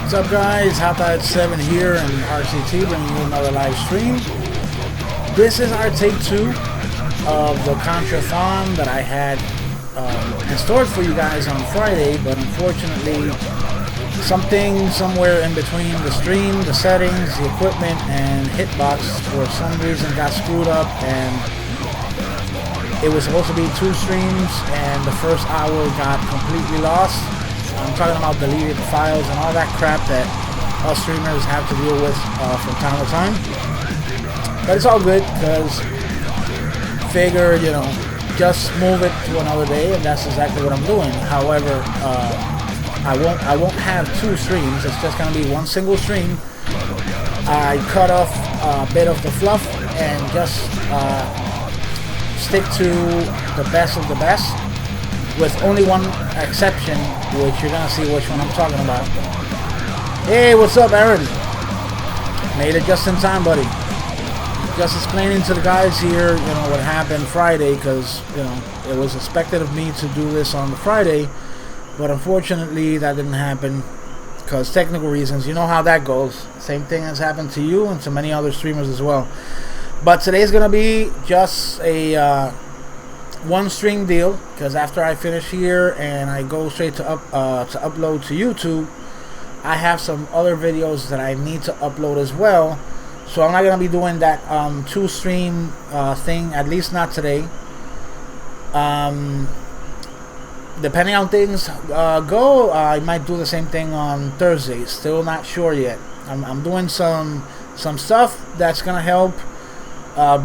What's up, guys? Htaed7 here in RCT, bringing you another live stream. This is our take 2 of the Contra Thon that I had in store for you guys on Friday, but unfortunately something somewhere in between the stream, the settings, the equipment, and Hitbox for some reason got screwed up, and it was supposed to be 2 streams and the first hour got completely lost. I'm talking about deleted files and all that crap that us streamers have to deal with from time to time. But it's all good because figure, you know, just move it to another day, and that's exactly what I'm doing. However, I won't have 2 streams. It's just gonna be one single stream. I cut off a bit of the fluff and just stick to the best of the best, with only one exception, which you're gonna see which one I'm talking about. Hey, what's up, Aaron? Made it just in time, buddy. Just explaining to the guys here, you know, what happened Friday, because, you know, it was expected of me to do this on the Friday, but unfortunately that didn't happen because technical reasons. You know how that goes. Same thing has happened to you and to many other streamers as well. But today's gonna be just a one stream deal, because after I finish here and I go straight to upload to YouTube, I have some other videos that I need to upload as well. So I'm not gonna be doing that 2 stream thing, at least not today. Depending on things go, I might do the same thing on Thursday. Still not sure yet. I'm doing some stuff that's gonna help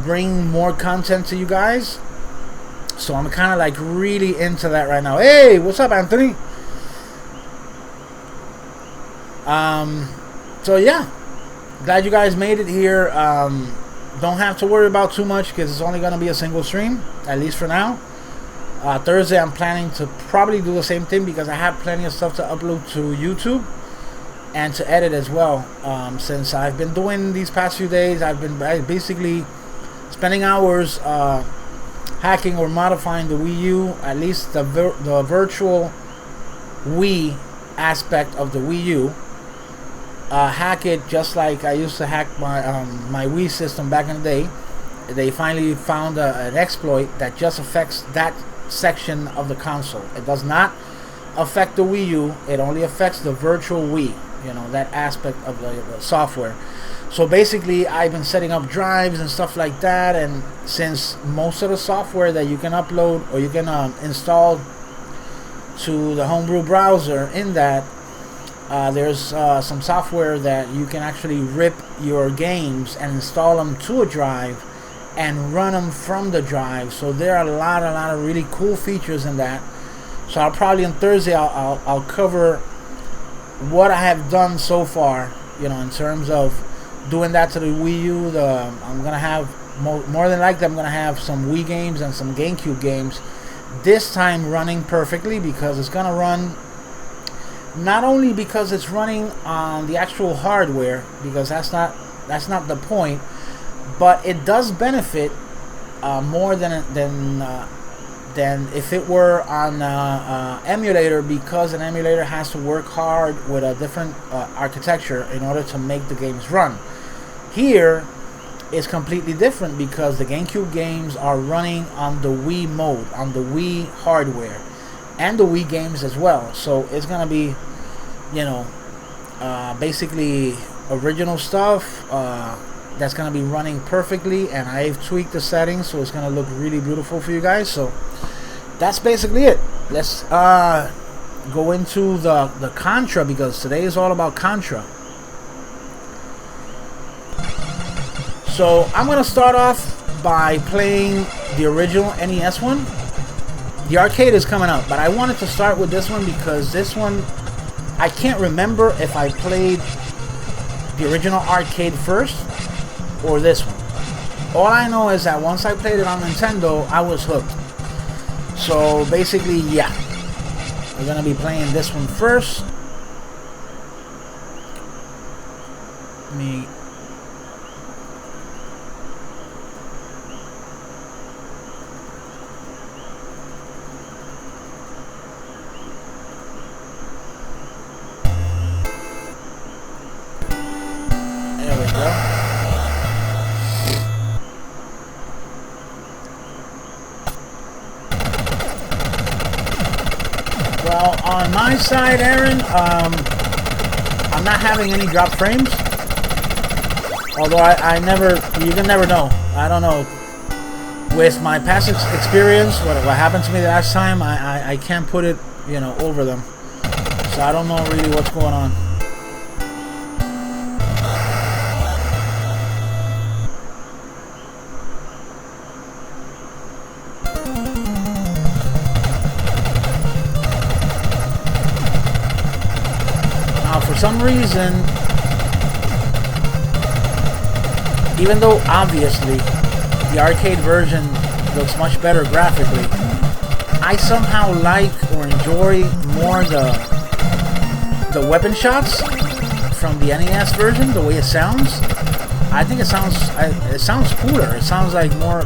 bring more content to you guys. So I'm kind of like really into that right now. Hey, what's up, Anthony? So yeah, glad you guys made it here. Don't have to worry about too much because it's only going to be a single stream, at least for now. Thursday I'm planning to probably do the same thing because I have plenty of stuff to upload to YouTube and to edit as well. Since I've been doing these past few days, I've been basically spending hours hacking or modifying the Wii U, at least the virtual Wii aspect of the Wii U. Hack it just like I used to hack my Wii system back in the day. They finally found an exploit that just affects that section of the console. It does not affect the Wii U. It only affects the virtual Wii, you know, that aspect of the software. So basically I've been setting up drives and stuff like that, and since most of the software that you can upload or you can install to the homebrew browser in that, there's some software that you can actually rip your games and install them to a drive and run them from the drive. So there are a lot of really cool features in that. So I'll probably on Thursday I'll cover what I have done so far, you know, in terms of doing that to the Wii U. I'm gonna have more than likely I'm gonna have some Wii games and some GameCube games this time running perfectly, because it's gonna run not only because it's running on the actual hardware, because that's not the point, but it does benefit more than if it were on emulator, because an emulator has to work hard with a different architecture in order to make the games run. Here is completely different because the GameCube games are running on the Wii mode, on the Wii hardware, and the Wii games as well. So it's gonna be, you know, basically original stuff that's gonna be running perfectly, and I've tweaked the settings so it's gonna look really beautiful for you guys. So that's basically it. Let's go into the Contra, because today is all about Contra. So I'm gonna start off by playing the original NES one. The arcade is coming up, but I wanted to start with this one because this one, I can't remember if I played the original arcade first or this one. All I know is that once I played it on Nintendo, I was hooked. So basically, yeah, we're gonna be playing this one first. Let me my side, Aaron, I'm not having any drop frames. Although I never, you can never know. I don't know. With my past experience, what happened to me the last time, I can't put it, you know, over them. So I don't know really what's going on. Now, for some reason, even though obviously the arcade version looks much better graphically, I somehow like or enjoy more the weapon shots from the NES version, the way it sounds. I think it sounds cooler. It sounds like more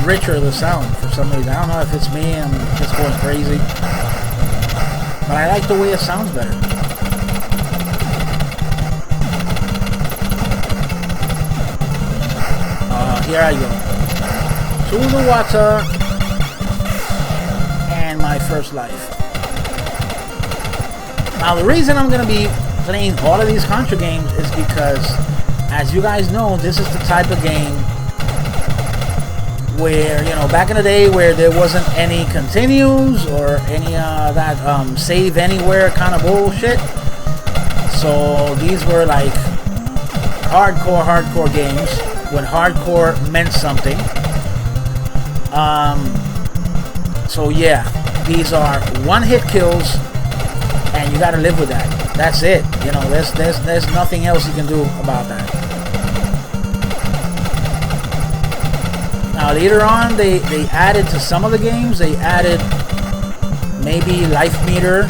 richer, the sound, for some reason. I don't know if it's me, I'm just going crazy. But I like the way it sounds better. Here I go. To the water. And my first life. Now the reason I'm going to be playing all of these Contra games is because, as you guys know, this is the type of game where, you know, back in the day where there wasn't any continues or any that save anywhere kind of bullshit. So these were like hardcore games when hardcore meant something. So yeah, these are one-hit kills, and you gotta live with that. That's it. You know, there's nothing else you can do about that. Now later on, they added to some of the games. They added maybe life meter.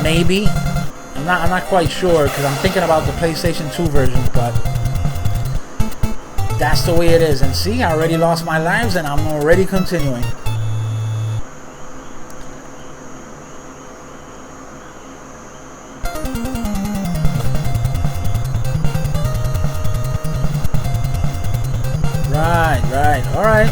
Maybe I'm not quite sure because I'm thinking about the PlayStation 2 version, but that's the way it is. And see, I already lost my lives and I'm already continuing. Right, all right.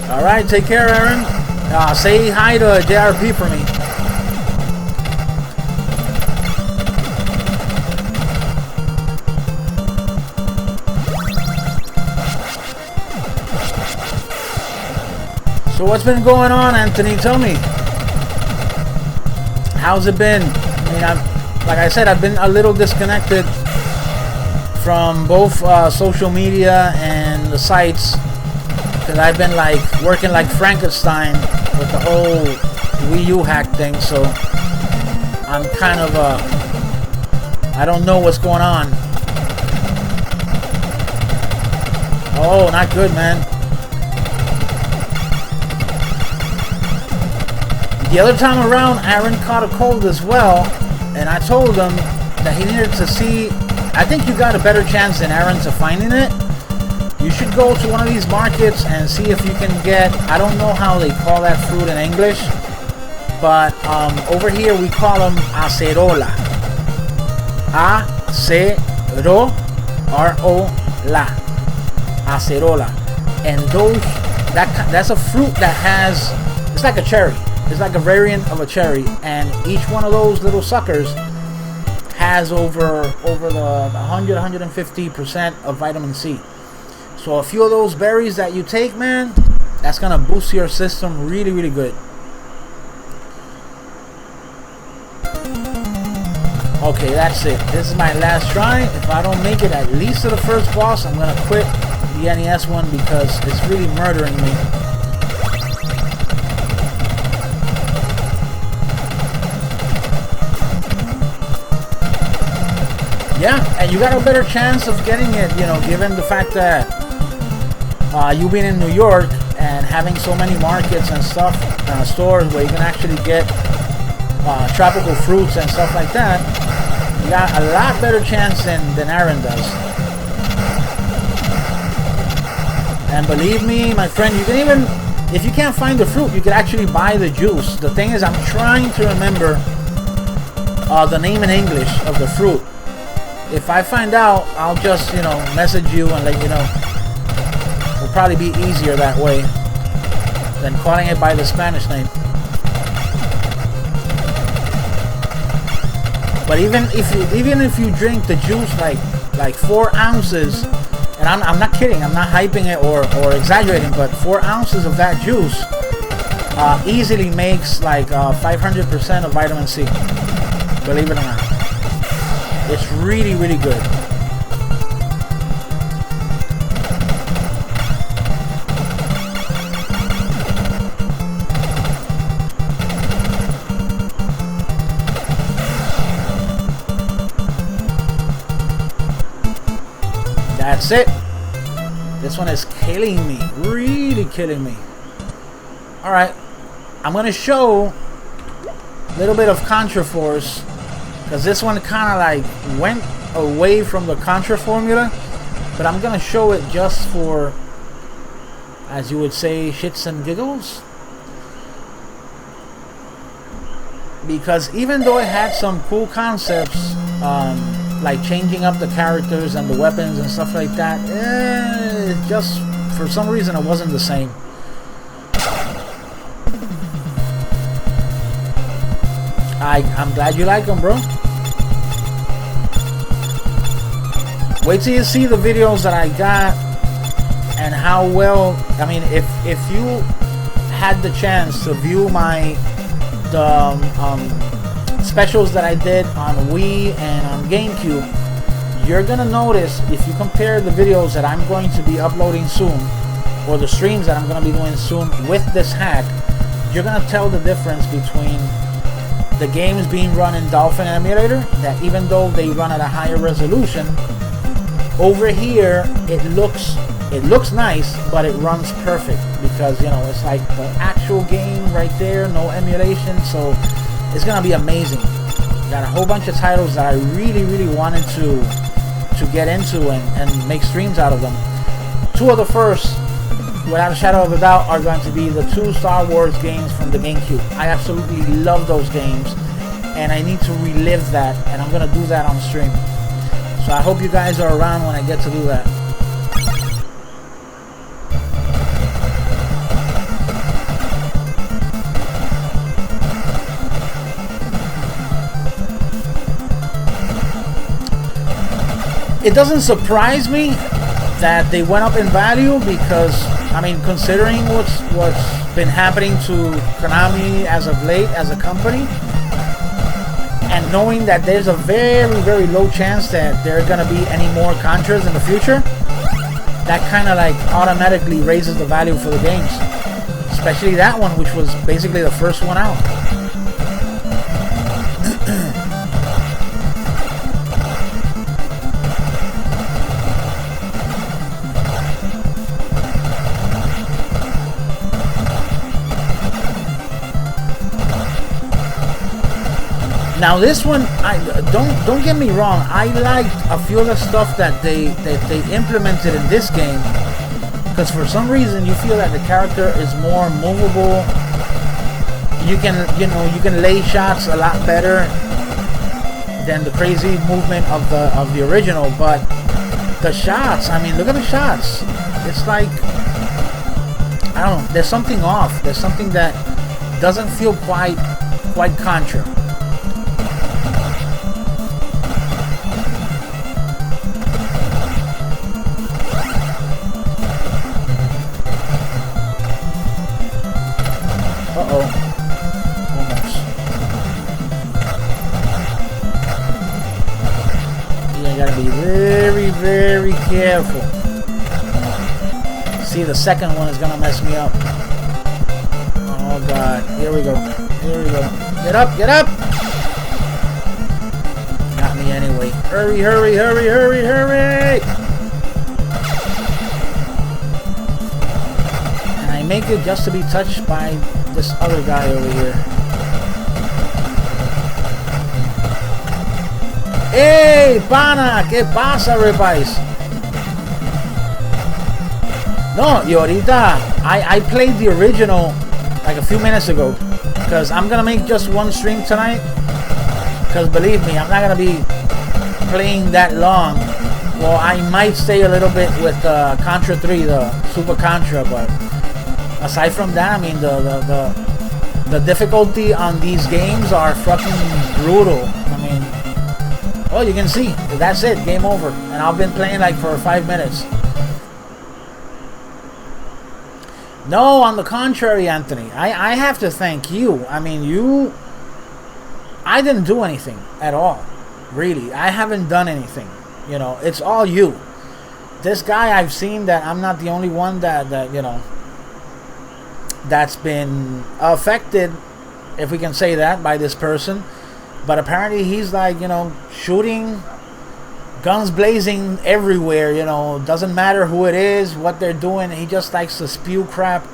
Alright, take care, Aaron. Say hi to JRP for me. So what's been going on, Anthony? Tell me. How's it been? I mean, like I said, I've been a little disconnected from both social media and the sites. Because I've been like working like Frankenstein with the whole Wii U hack thing, so I'm kind of I don't know what's going on. Oh, not good, man. The other time around, Aaron caught a cold as well, and I told him that he needed to see. I think you got a better chance than Aaron to finding it. You should go to one of these markets and see if you can get, I don't know how they call that fruit in English, but over here we call them acerola. Acerola. Acerola. And that's a fruit that has, it's like a cherry. It's like a variant of a cherry, and each one of those little suckers has over the 100-150% of vitamin C. So a few of those berries that you take, man, that's gonna boost your system really, really good. Okay, that's it. This is my last try. If I don't make it at least to the first boss, I'm gonna quit the NES one because it's really murdering me. Yeah, and you got a better chance of getting it, you know, given the fact that you being in New York and having so many markets and stuff, stores where you can actually get tropical fruits and stuff like that. got a lot better chance than Aaron does. And believe me, my friend, you can even, if you can't find the fruit, you can actually buy the juice. The thing is, I'm trying to remember the name in English of the fruit. If I find out, I'll just, you know, message you and let you know. It'll probably be easier that way than calling it by the Spanish name. But even if you drink the juice like 4 ounces, and I'm not kidding, I'm not hyping it or exaggerating, but 4 ounces of that juice easily makes like 500% of vitamin C. Believe it or not, it's really, really good. That's it. This one is killing me, really killing me. All right, I'm gonna show a little bit of Contra Force, because this one kind of like went away from the Contra formula, but I'm gonna show it just for, as you would say, shits and giggles. Because even though it had some cool concepts, like changing up the characters and the weapons and stuff like that, just for some reason it wasn't the same. I'm glad you like them, bro. Wait till you see the videos that I got and how well, I mean, if you had the chance to view the specials that I did on Wii and on GameCube, you're gonna notice, if you compare the videos that I'm going to be uploading soon, or the streams that I'm gonna be doing soon with this hack, you're gonna tell the difference between the games being run in Dolphin Emulator, that even though they run at a higher resolution, over here it looks nice, but it runs perfect, because, you know, it's like the actual game right there, no emulation. So it's gonna be amazing. Got a whole bunch of titles that I really, really wanted to get into and make streams out of them. 2 of the first, without a shadow of a doubt, are going to be the 2 Star Wars games from the GameCube. I absolutely love those games, and I need to relive that, and I'm gonna do that on stream. So I hope you guys are around when I get to do that. It doesn't surprise me that they went up in value, because, I mean, considering what's been happening to Konami as of late as a company, and knowing that there's a very, very low chance that there are going to be any more Contras in the future, that kind of like automatically raises the value for the games. Especially that one, which was basically the first one out. Now this one, don't get me wrong, I liked a few of the stuff that they implemented in this game, because for some reason you feel that the character is more movable. You can lay shots a lot better than the crazy movement of the original. But the shots, I mean, look at the shots. It's like, I don't know, there's something off. There's something that doesn't feel quite Contra. Almost. You gotta be very, very careful. See, the second one is gonna mess me up. Oh god, here we go. Here we go. Get up, get up! Got me anyway. Hurry, hurry, hurry, hurry, hurry! And I make it just to be touched by this other guy over here. ¡Ey, pana! ¿Qué pasa, repais? No, y ahorita, I played the original like a few minutes ago. Because I'm going to make just one stream tonight. Because believe me, I'm not going to be playing that long. Well, I might stay a little bit with Contra 3, the Super Contra. But aside from that, I mean, the difficulty on these games are fucking brutal. I mean, oh, you can see. That's it. Game over. And I've been playing like for 5 minutes. No, on the contrary, Anthony. I have to thank you. I mean, I didn't do anything at all. Really. I haven't done anything. You know, it's all you. This guy, I've seen that I'm not the only one that you know, that's been affected, if we can say that, by this person. But apparently he's like, you know, shooting, guns blazing everywhere, you know, doesn't matter who it is, what they're doing, he just likes to spew crap.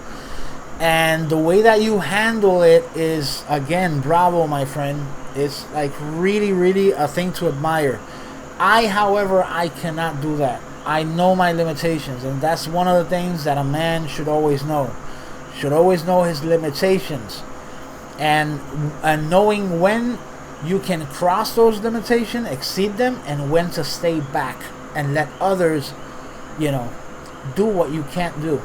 And the way that you handle it is, again, bravo, my friend. It's like really, really a thing to admire. However, I cannot do that. I know my limitations, and that's one of the things that a man should always know. Should always know his limitations. And knowing when you can cross those limitations, exceed them, and when to stay back and let others, you know, do what you can't do.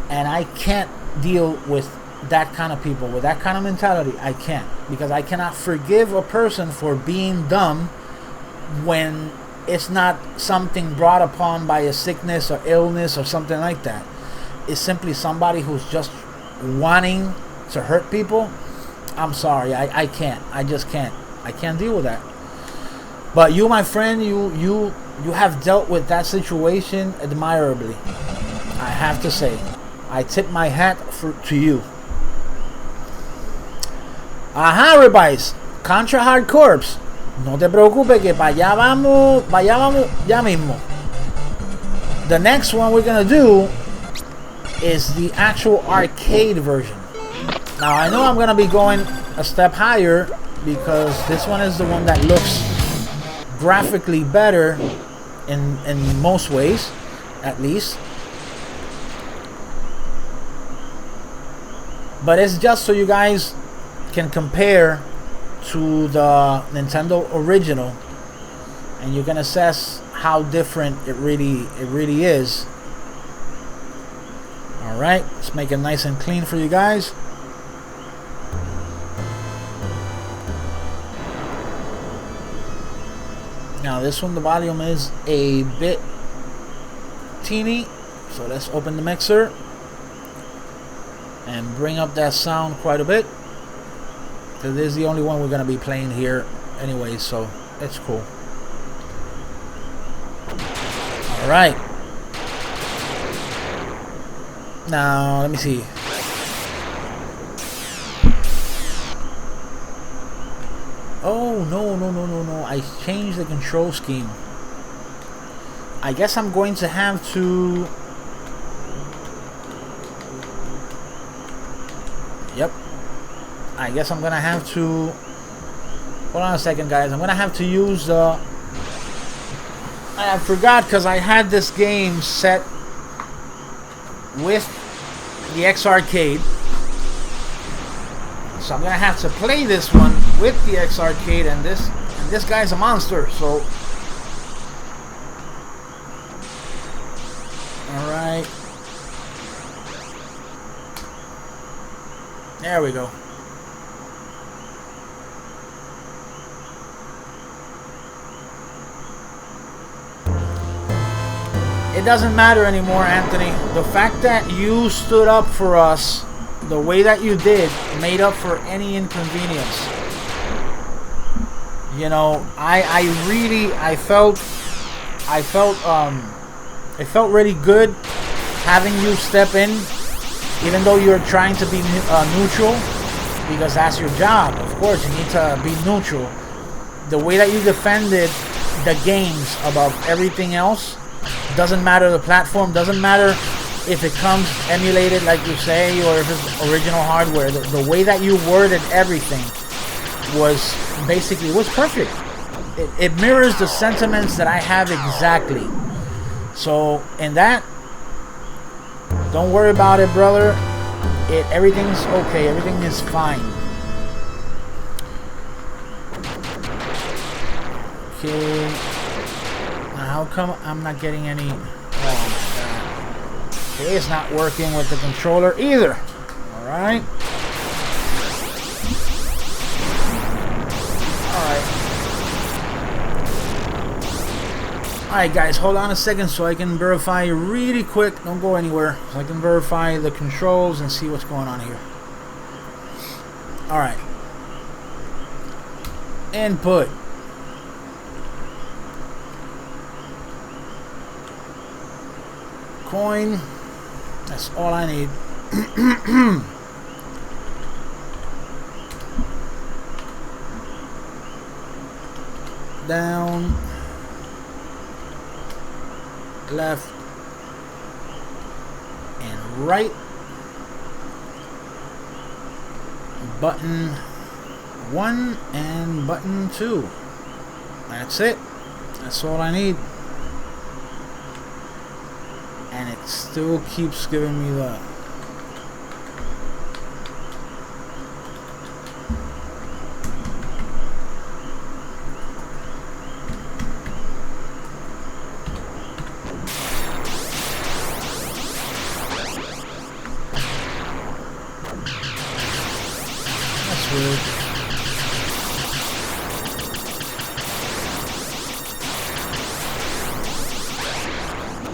And I can't deal with that kind of people, with that kind of mentality. I can't, because I cannot forgive a person for being dumb when it's not something brought upon by a sickness or illness or something like that. It's simply somebody who's just wanting to hurt people. I'm sorry, I can't. I just can't. I can't deal with that. But you, my friend, you have dealt with that situation admirably. I have to say, I tip my hat to you. Ajá, everybody. Contra Hard Corps. No te preocupes que para allá vamos ya mismo. The next one we're gonna do is the actual arcade version. Now I know I'm gonna be going a step higher because this one is the one that looks graphically better in most ways, at least. But it's just so you guys can compare to the Nintendo original, and you can assess how different it really is. All right, let's make it nice and clean for you guys. Now this one, the volume is a bit teeny, so let's open the mixer and bring up that sound quite a bit, because this is the only one we're going to be playing here anyway, so it's cool. Alright. Now, let me see. Oh, no. I changed the control scheme. I guess I'm going to have to... Yep. I guess I'm gonna have to... Hold on a second, guys. I'm gonna have to use I forgot, because I had this game set with the X Arcade. So I'm gonna have to play this one with the X Arcade, and this guy's a monster, so... Alright. There we go. It doesn't matter anymore, Anthony. The fact that you stood up for us the way that you did made up for any inconvenience. You know, it felt really good having you step in, even though you're trying to be neutral, because that's your job. Of course, you need to be neutral. The way that you defended the games above everything else, doesn't matter the platform, doesn't matter if it comes emulated like you say, or if it's original hardware. The way that you worded everything was perfect. it mirrors the sentiments that I have exactly. So in that, don't worry about it, brother. Everything's okay. Everything is fine. Okay. Now how come I'm not getting any? Oh my god. Okay, it's not working with the controller either. All right. Alright guys, hold on a second so I can verify really quick. Don't go anywhere. So I can verify the controls and see what's going on here. Alright. Input. Coin. That's all I need. Down. Left and right. Button 1 and button 2. That's it. That's all I need. And it still keeps giving me the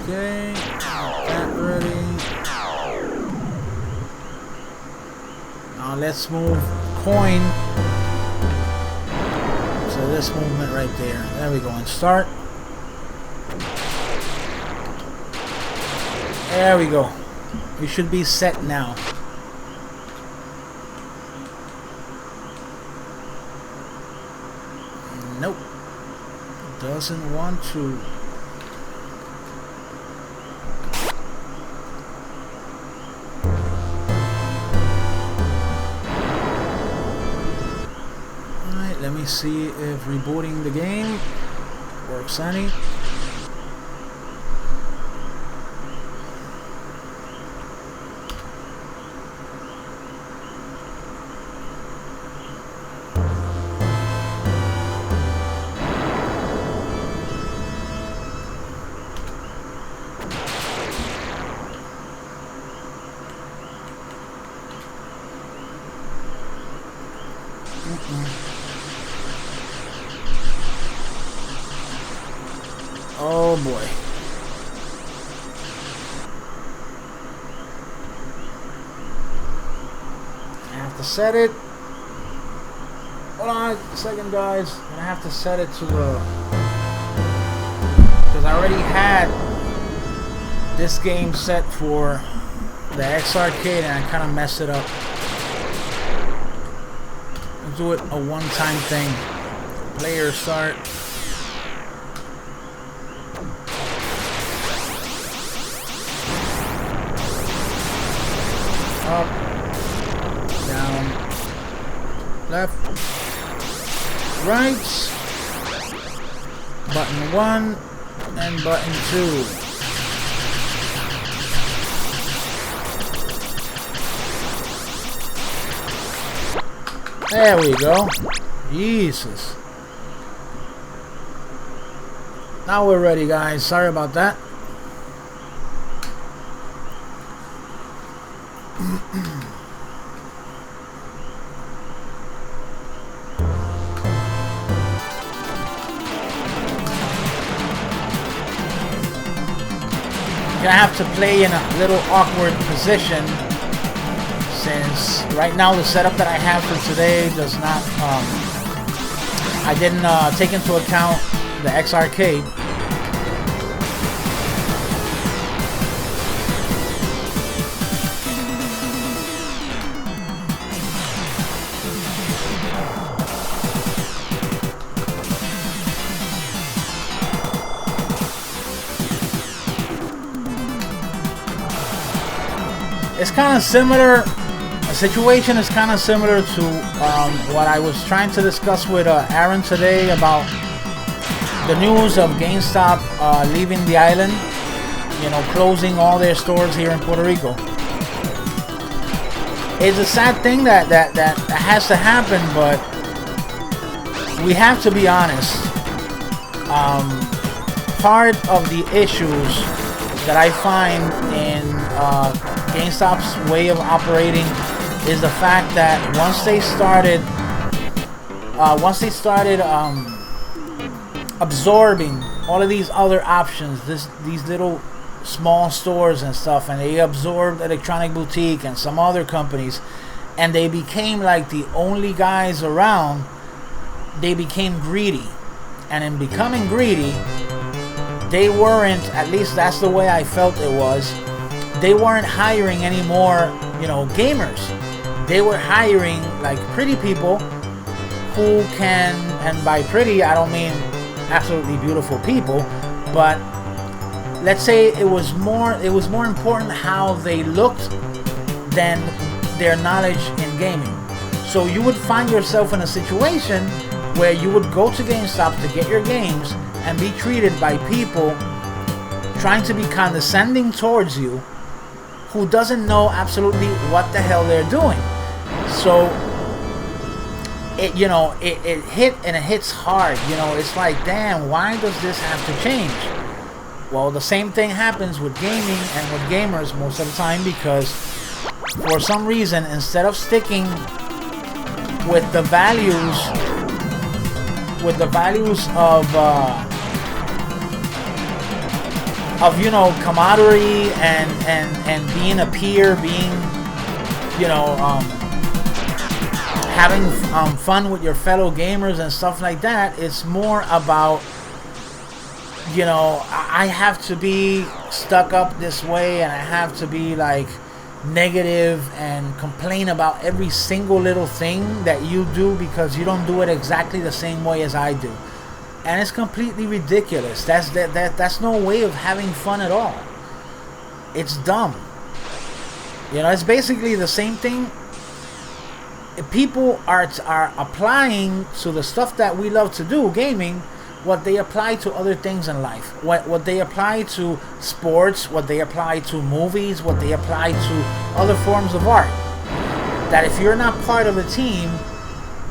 okay, that ready. Now let's move coin to this movement right there. There we go, and start. There we go. We should be set now. Nope. Doesn't want to. Alright, let me see if rebooting the game works any. Oh boy. I have to set it. Hold on a second, guys. I'm gonna have to set it to the, because I already had this game set for the X Arcade and I kind of messed it up. Let's do it a one-time thing. Player start. Up, down, left, right, button 1 and button 2. There we go. Jesus. Now we're ready, guys. Sorry about that. I have to play in a little awkward position since right now the setup that I have for today does not I didn't take into account the X Arcade. It's kind of similar. The situation is kind of similar to what I was trying to discuss with Aaron today about the news of GameStop leaving the island, you know, closing all their stores here in Puerto Rico. It's a sad thing that has to happen, but we have to be honest. Part of the issues that I find in GameStop's way of operating is the fact that once they started absorbing all of these other options, these little small stores and stuff, and they absorbed Electronic Boutique and some other companies, and they became like the only guys around. They became greedy, and in becoming greedy, they weren't, at least that's the way I felt it was, they weren't hiring any more, you know, gamers. They were hiring like pretty people who can, and by pretty I don't mean absolutely beautiful people, but let's say it was more important how they looked than their knowledge in gaming. So you would find yourself in a situation where you would go to GameStop to get your games and be treated by people trying to be condescending towards you who doesn't know absolutely what the hell they're doing. So it, you know, it hit, and it hits hard. You know, it's like, damn, why does this have to change? Well, the same thing happens with gaming and with gamers most of the time, because for some reason, instead of sticking with the values of you know, camaraderie and being a peer, being, you know, having fun with your fellow gamers and stuff like that, it's more about, you know, I have to be stuck up this way, and I have to be like negative and complain about every single little thing that you do because you don't do it exactly the same way as I do. And it's completely ridiculous. That's no way of having fun at all. It's dumb. You know, it's basically the same thing. People are applying to the stuff that we love to do, gaming, what they apply to other things in life, what they apply to sports, what they apply to movies, what they apply to other forms of art. That if you're not part of a team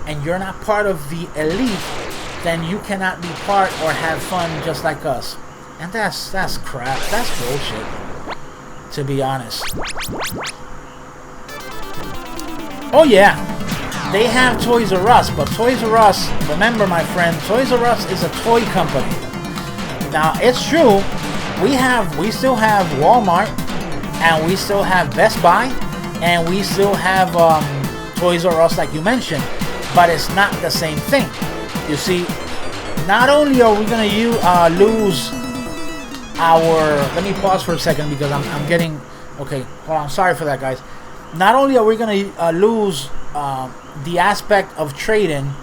and you're not part of the elite, then you cannot be part or have fun just like us. And that's crap. That's bullshit, to be honest. Oh yeah, they have Toys R Us, but Toys R Us, remember my friend, Toys R Us is a toy company. Now it's true, we still have Walmart, and we still have Best Buy, and we still have Toys R Us like you mentioned, but it's not the same thing. You see, not only are we gonna lose our, let me pause for a second because I'm getting, okay, hold on, sorry for that guys. Not only are we gonna lose the aspect of trade-in,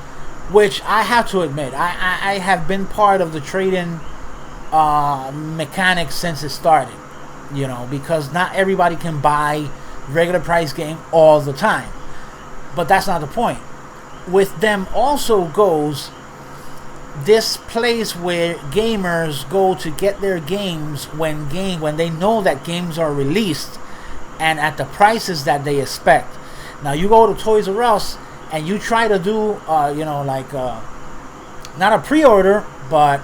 which I have to admit, I have been part of the trade-in mechanics since it started, you know, because not everybody can buy regular price game all the time. But that's not the point. With them also goes this place where gamers go to get their games when they know that games are released and at the prices that they expect. Now you go to Toys R Us and you try to do you know, like not a pre-order, but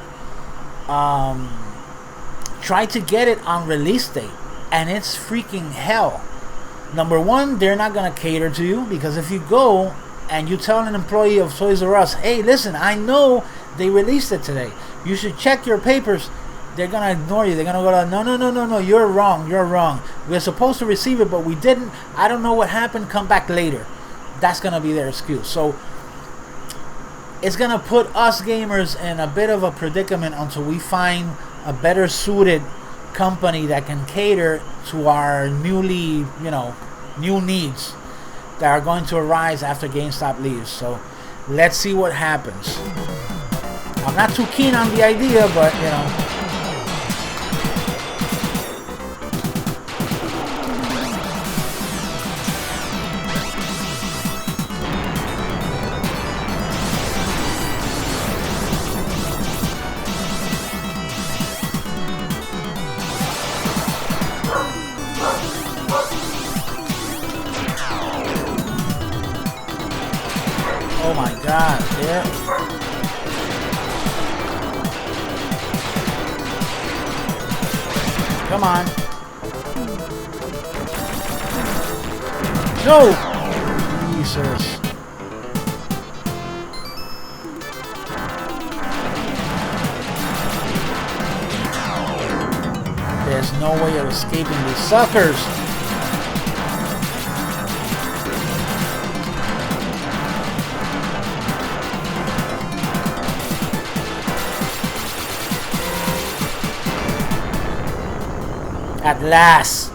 try to get it on release date, and it's freaking hell. Number one, they're not gonna cater to you, because if you go and you tell an employee of Toys R Us, hey, listen, I know they released it today, you should check your papers, they're gonna ignore you. They're gonna go, no, you're wrong, we're supposed to receive it, but we didn't, I don't know what happened, come back later. That's gonna be their excuse. So it's gonna put us gamers in a bit of a predicament until we find a better suited company that can cater to our new needs that are going to arise after GameStop leaves. So let's see what happens. I'm not too keen on the idea, but you know, God, there. Come on. No! Jesus. There's no way of escaping these suckers. At last.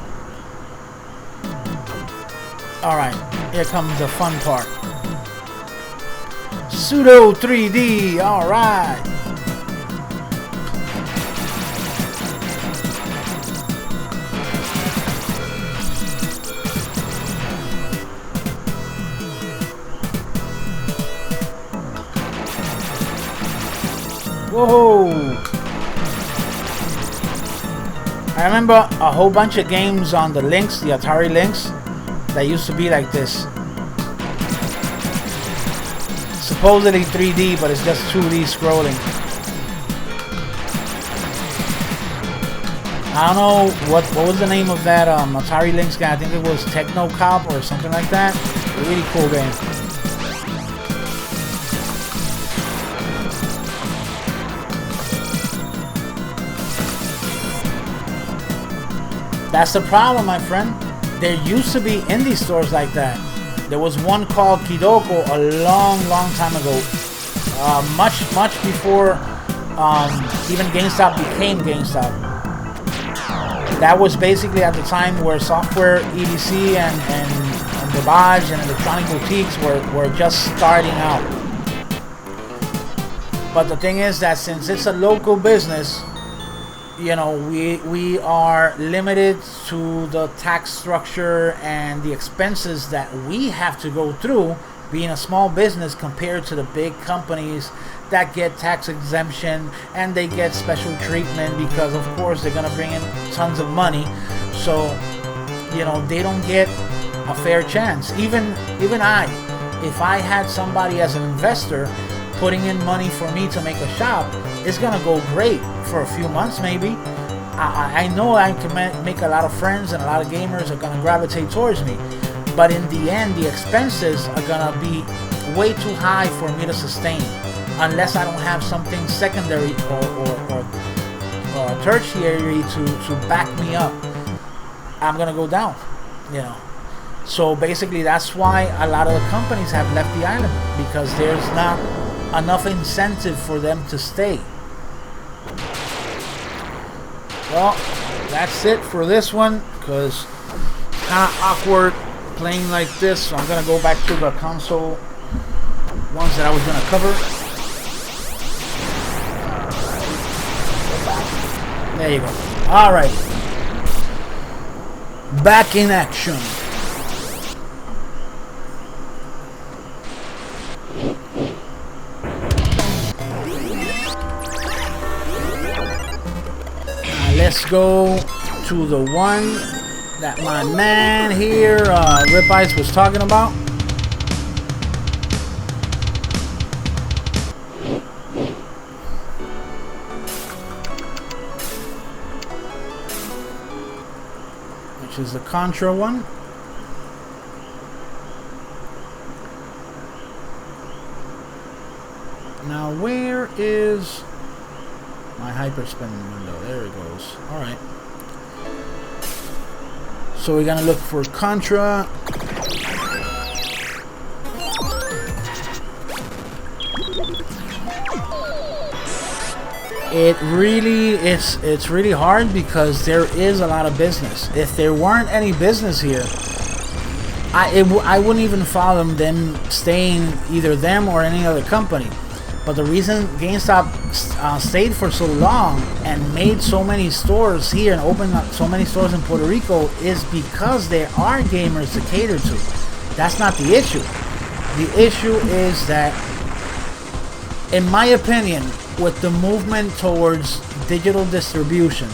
Alright, here comes the fun part. Pseudo 3D, alright. Whoa! I remember a whole bunch of games on the Lynx, the Atari Lynx, that used to be like this. Supposedly 3D, but it's just 2D scrolling. I don't know what was the name of that Atari Lynx guy. I think it was Techno Cop or something like that. A really cool game. That's the problem, my friend. There used to be indie stores like that. There was one called Kidoko a long time ago. Much before even GameStop became GameStop. That was basically at the time where software EDC and Garbage and electronic boutiques were just starting out. But the thing is that since it's a local business, you know, we are limited to the tax structure and the expenses that we have to go through being a small business compared to the big companies that get tax exemption and they get special treatment because of course they're gonna bring in tons of money. So, you know, they don't get a fair chance. Even if I had somebody as an investor putting in money for me to make a shop, it's gonna go great for a few months maybe. I know I can make a lot of friends and a lot of gamers are gonna gravitate towards me, but in the end the expenses are gonna be way too high for me to sustain unless I don't have something secondary or tertiary to back me up. I'm gonna go down, you know. So basically that's why a lot of the companies have left the island, because there's not enough incentive for them to stay. Well, that's it for this one, because it's kind of awkward playing like this, so I'm gonna go back to the console ones that I was gonna cover. There you go. Alright, back in action. Let's go to the one that my man here, Rip Ice, was talking about. Which is the Contra one. Now where is my hyperspin window? There it goes. Alright. So we're gonna look for Contra. It's really hard because there is a lot of business. If there weren't any business here, I wouldn't even fathom them staying, either them or any other company. But the reason GameStop stayed for so long and made so many stores here and opened up so many stores in Puerto Rico is because there are gamers to cater to. That's not the issue. The issue is that, in my opinion, with the movement towards digital distribution,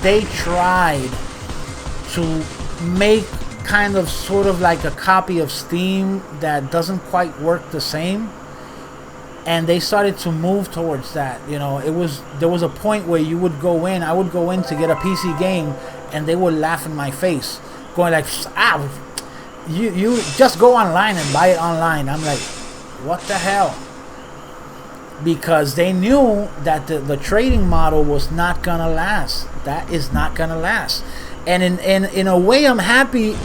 they tried to make kind of sort of like a copy of Steam that doesn't quite work the same. and they started to move towards that. You know, there was a point where you would go in, I would go in to get a PC game, and they would laugh in my face, going like, ah, you just go online and buy it online. I'm like, what the hell? Because they knew that the trading model was not gonna last. That is not gonna last. And in a way, I'm happy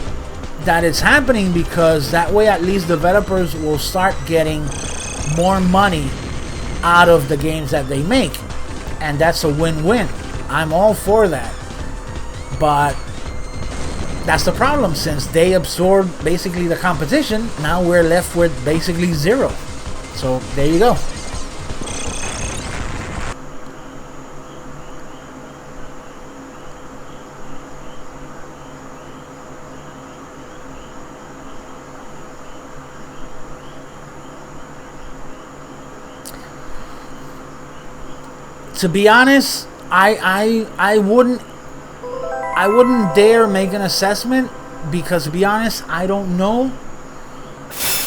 that it's happening, because that way at least developers will start getting more money out of the games that they make, and that's a win-win. I'm all for that. But that's the problem. Since they absorbed basically the competition, now we're left with basically zero. So there you go. To be honest, I wouldn't dare make an assessment, because to be honest, I don't know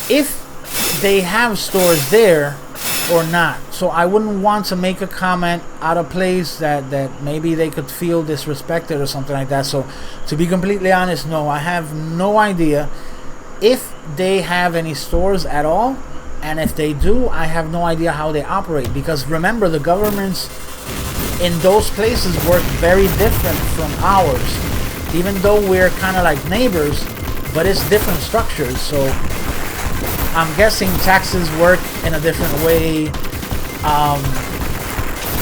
if they have stores there or not. So I wouldn't want to make a comment out of place that maybe they could feel disrespected or something like that. So to be completely honest, no, I have no idea if they have any stores at all. And if they do, I have no idea how they operate, because remember, the governments in those places work very different from ours, even though we're kind of like neighbors, but it's different structures. So I'm guessing taxes work in a different way,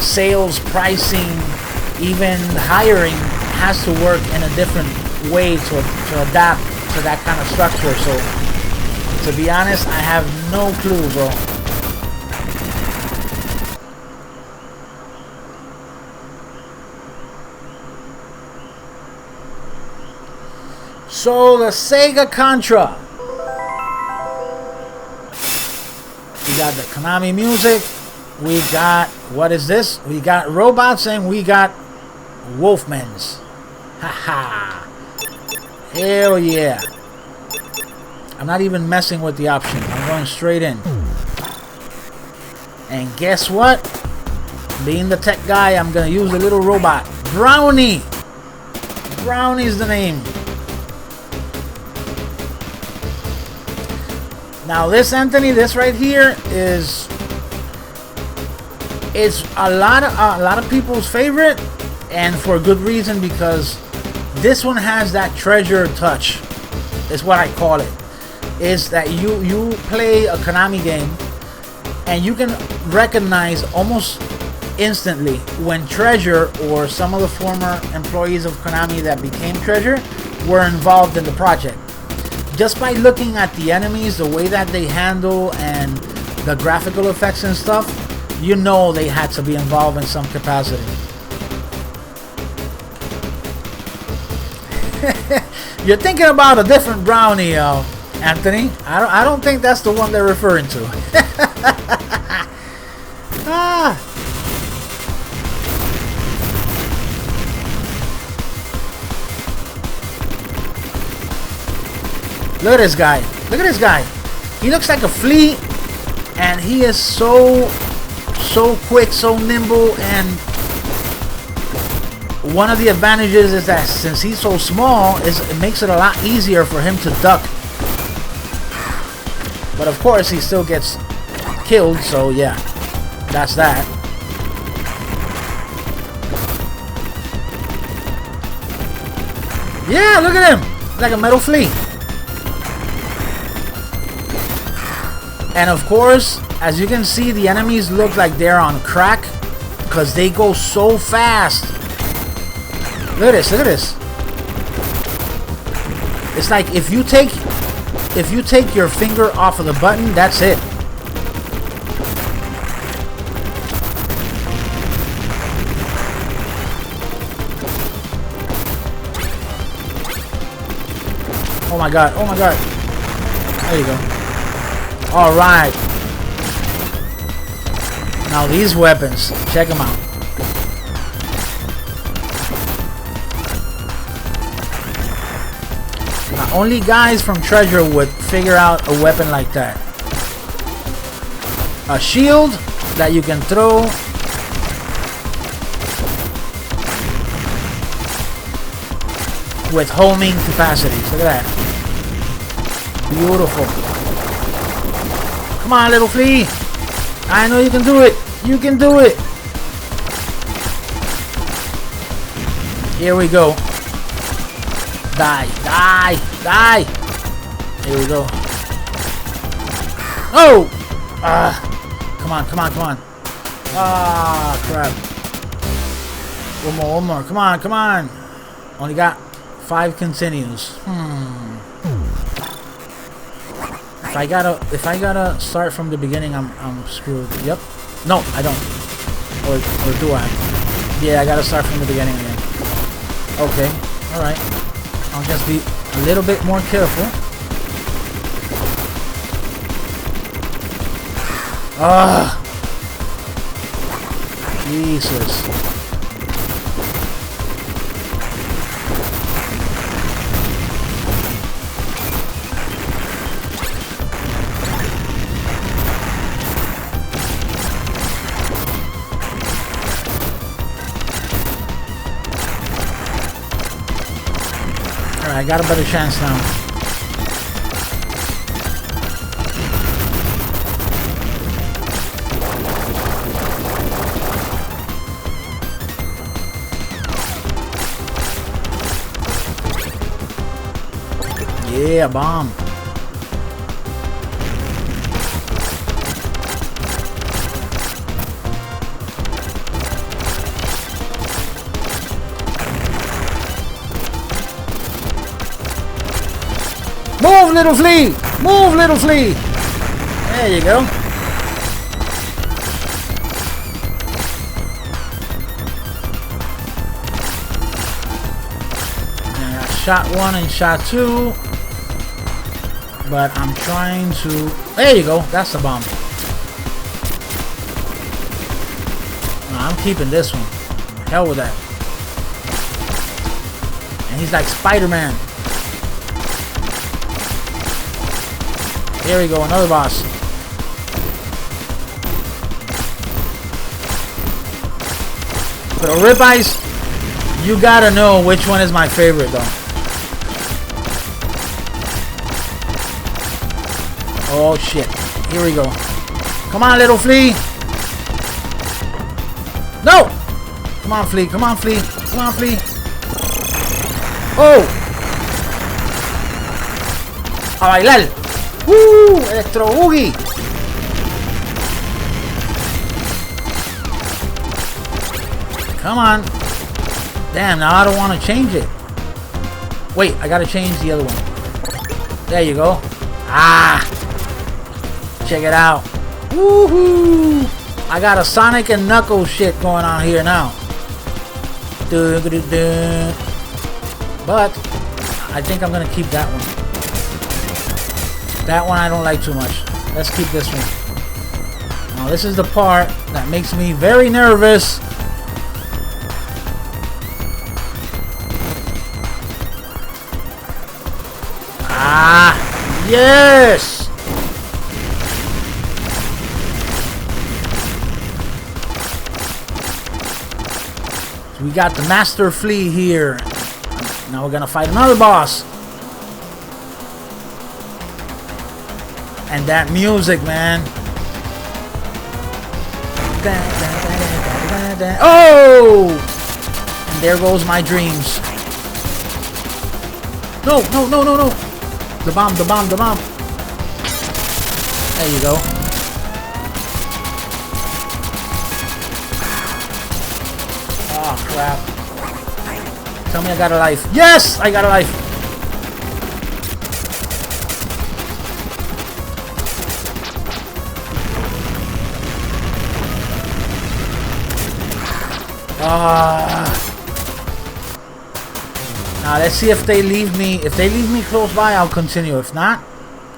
sales, pricing, even hiring has to work in a different way to adapt to that kind of structure. So to be honest, I have no clue, bro. So the Sega Contra. We got the Konami music. We got, what is this? We got robots and we got Wolfmans. Haha. Hell yeah. I'm not even messing with the option. I'm going straight in. And guess what? Being the tech guy, I'm going to use a little robot. Brownie! Brownie's the name. Now this, Anthony, this right here is a lot of people's favorite, and for good reason, because this one has that treasure touch. Is what I call it. Is that you play a Konami game and you can recognize almost instantly when Treasure or some of the former employees of Konami that became Treasure were involved in the project. Just by looking at the enemies, the way that they handle, and the graphical effects and stuff, you know they had to be involved in some capacity. You're thinking about a different Brownie, Anthony. I don't think that's the one they're referring to. Ah. Look at this guy. Look at this guy. He looks like a flea, and he is so quick, so nimble, and one of the advantages is that since he's so small, it makes it a lot easier for him to duck. But of course, he still gets killed, so yeah, that's that. Yeah, look at him! Like a metal flea. And of course, as you can see, the enemies look like they're on crack because they go so fast. Look at this, look at this. It's like if you take your finger off of the button, that's it. Oh my god, oh my god. There you go. Alright. Now these weapons, check them out. Now only guys from Treasure would figure out a weapon like that. a shield that you can throw. With homing capacities. Look at that. Beautiful. Come on, little flea. I know you can do it. You can do it. Here we go. Die, die, die. Here we go. Oh! Come on, come on, come on. Ah, crap. One more. Come on, come on. Only got 5 continues. If I gotta start from the beginning, I'm screwed. Yep. No, I don't. Or do I? Yeah, I gotta start from the beginning again. Okay. All right. I'll just be a little bit more careful. Ah. Jesus. I got a better chance now. Yeah, bomb. Move, little flea! Move, little flea! There you go. And I shot 1 and shot 2. But I'm trying to... There you go. That's the bomb. No, I'm keeping this one. Hell with that. And he's like Spider-Man. Here we go, another boss. For the ribeyes, you gotta know which one is my favorite though. Oh shit. Here we go. Come on, little flea. No! Come on, flea. Come on, flea. Come on, flea. Oh! A bailar. Electro Boogie. Come on. Damn, now I don't want to change it. Wait, I gotta change the other one. There you go. Ah! Check it out. Woohoo! I got a Sonic and Knuckles shit going on here now. But I think I'm gonna keep that one. That one I don't like too much. Let's keep this one. Now this is the part that makes me very nervous. Ah, yes! So we got the Master Flea here. Now we're gonna fight another boss. And that music, man. Oh! And there goes my dreams. No, no, no, no, no. The bomb, the bomb, the bomb. There you go. Oh, crap. Tell me I got a life. Yes! I got a life. Now let's see if they leave me. If they leave me close by, I'll continue. If not,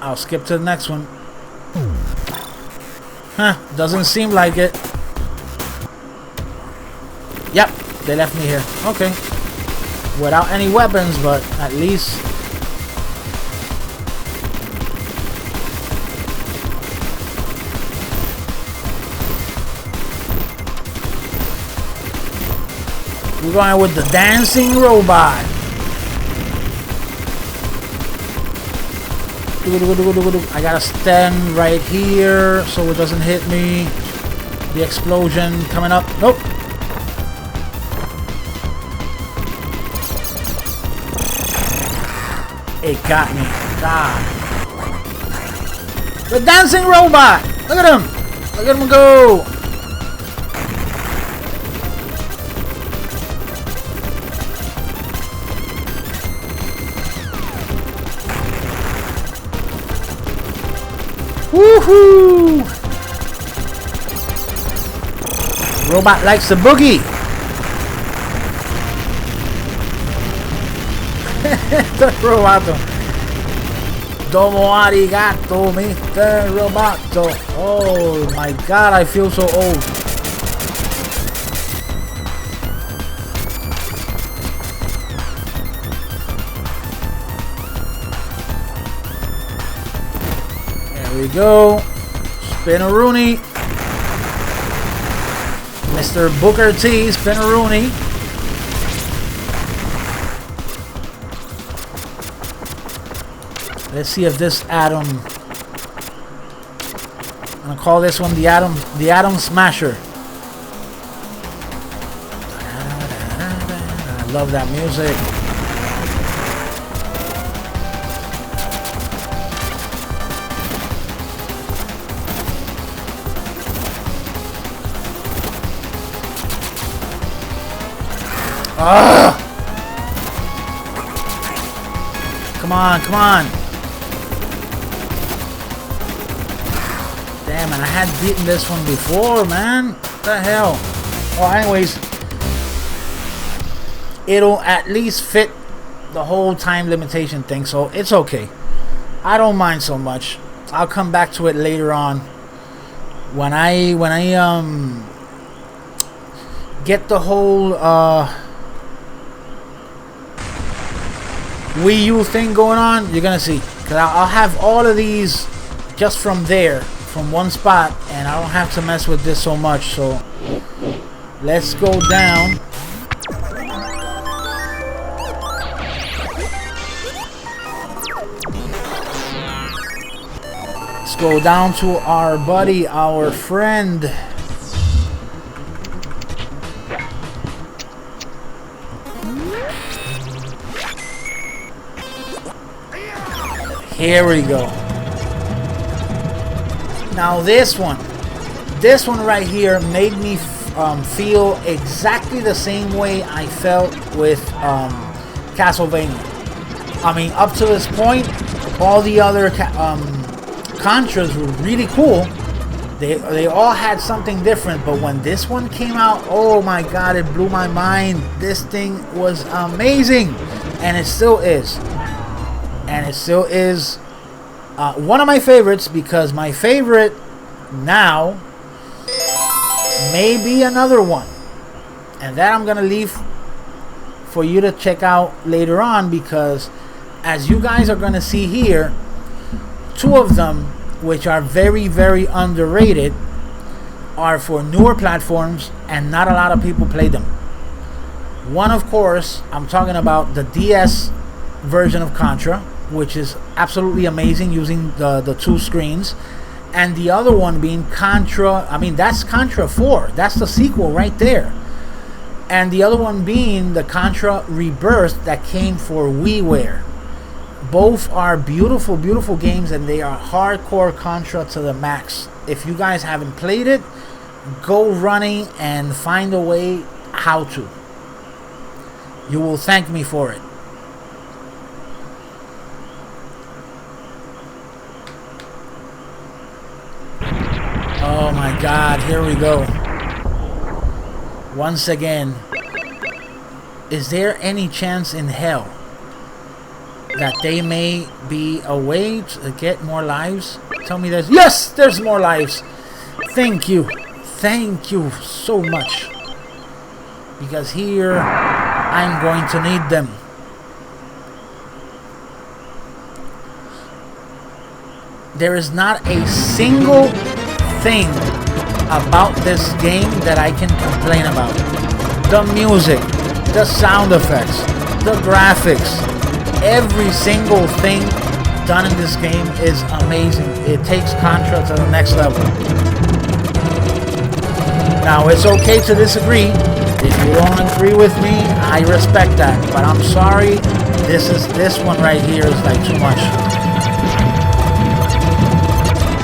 I'll skip to the next one. Huh? Doesn't seem like it. Yep, they left me here. Okay. Without any weapons, but at least. We're going with the dancing robot. I gotta stand right here so it doesn't hit me. The explosion coming up. Nope. It got me. God. The dancing robot! Look at him! Look at him go! Woohoo! Robot likes the boogie. Roboto. Domo arigato, Mr. Roboto. Oh my god, I feel so old. There we go. Spinaroonie. Mr. Booker T. Spinaroonie. Let's see if this Atom. I'm gonna call this one the Atom Smasher. I love that music. Ah! Come on, come on. Damn, man, I had beaten this one before, man. What the hell? Well, anyways, it'll at least fit the whole time limitation thing, so it's okay. I don't mind so much. I'll come back to it later on when I get the whole Wii U thing going on. You're gonna see, because I'll have all of these just from there, from one spot, and I don't have to mess with this so much. So let's go down. Let's go down to our buddy, our friend. Here we go. Now this one right here made me feel exactly the same way I felt with Castlevania. I mean, up to this point, all the other Contras were really cool. They all had something different, but when this one came out, oh my god, it blew my mind. This thing was amazing, and it still is. And it still is one of my favorites, because my favorite now may be another one, and that I'm gonna leave for you to check out later on, because as you guys are gonna see here, two of them, which are very, very underrated, are for newer platforms and not a lot of people play them. One, of course, I'm talking about the DS version of Contra, which is absolutely amazing, using the two screens, and the other one being Contra. I mean, that's Contra 4. That's the sequel right there. And the other one being the Contra Rebirth that came for WiiWare. Both are beautiful, beautiful games, and they are hardcore Contra to the max. If you guys haven't played it, go running and find a way how to. You will thank me for it. Oh my god, here we go. Once again, is there any chance in hell that they may be a way to get more lives? Tell me there's... Yes! There's more lives! Thank you. Thank you so much. Because here, I'm going to need them. There is not a single thing about this game that I can complain about. The music, the sound effects, the graphics, every single thing done in this game is amazing. It takes Contra to the next level. Now, it's okay to disagree. If you don't agree with me, I respect that. But I'm sorry, this one right here is like too much.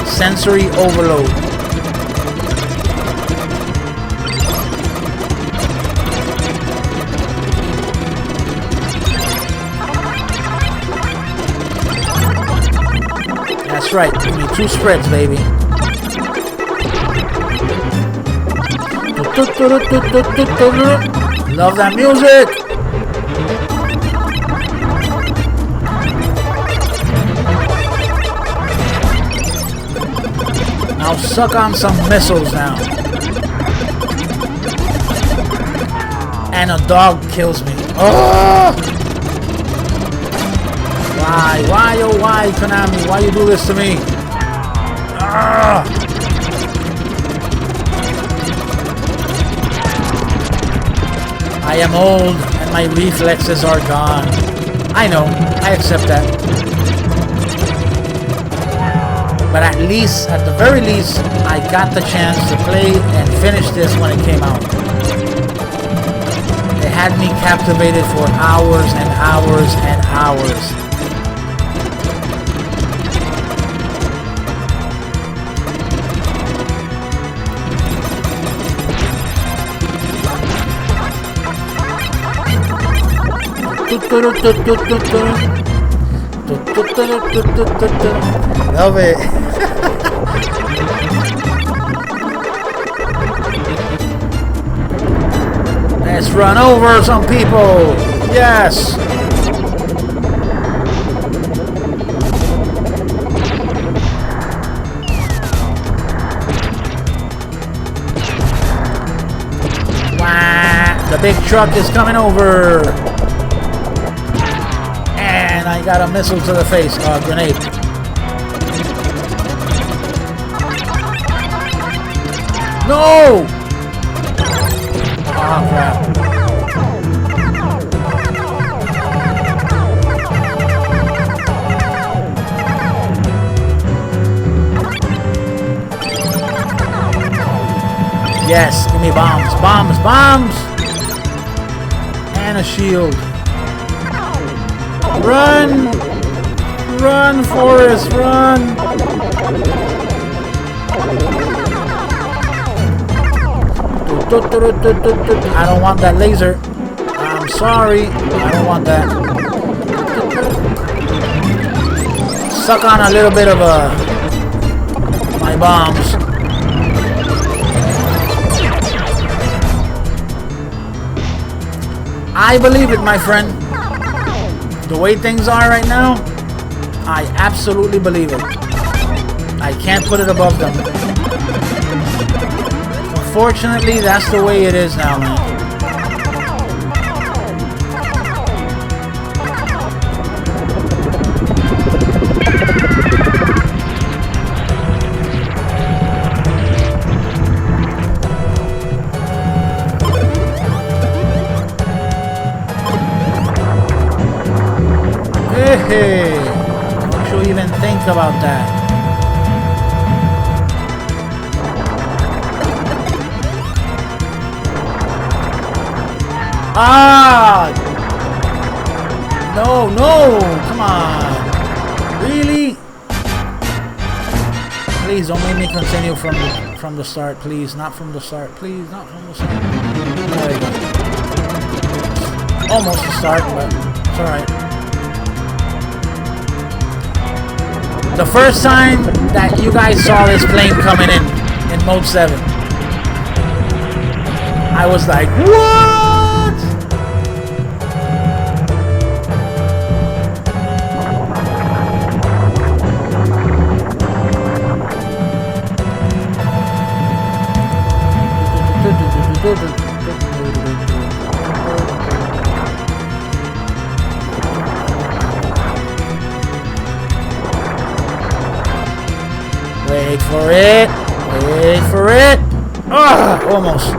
Sensory overload. That's right, give me 2 spreads, baby. Love that music! Now suck on some missiles now. And a dog kills me. Oh! Why? Why, oh why, Konami? Why you do this to me? Ah! I am old and my reflexes are gone. I know, I accept that. But at least, at the very least, I got the chance to play and finish this when it came out. It had me captivated for hours and hours and hours. Love it. Let's run over some people. Yes. Wah, the big truck is coming over. I got a missile to the face, grenade. No! Oh crap. Yes, give me bombs, bombs, bombs! And a shield. Run! Run, Forrest, run! I don't want that laser. I'm sorry. I don't want that. Suck on a little bit of my bombs. I believe it, my friend. The way things are right now, I absolutely believe it. I can't put it above them. Unfortunately, that's the way it is now, man. Hey, don't you even think about that. Ah! No, no, come on. Really? Please don't make me continue from the start, please. Not from the start, please. Not from the start. There you go. Almost the start, but it's alright. The first time that you guys saw this plane coming in Mode 7, I was like, what? Wait for it. Wait for it. Ah, almost.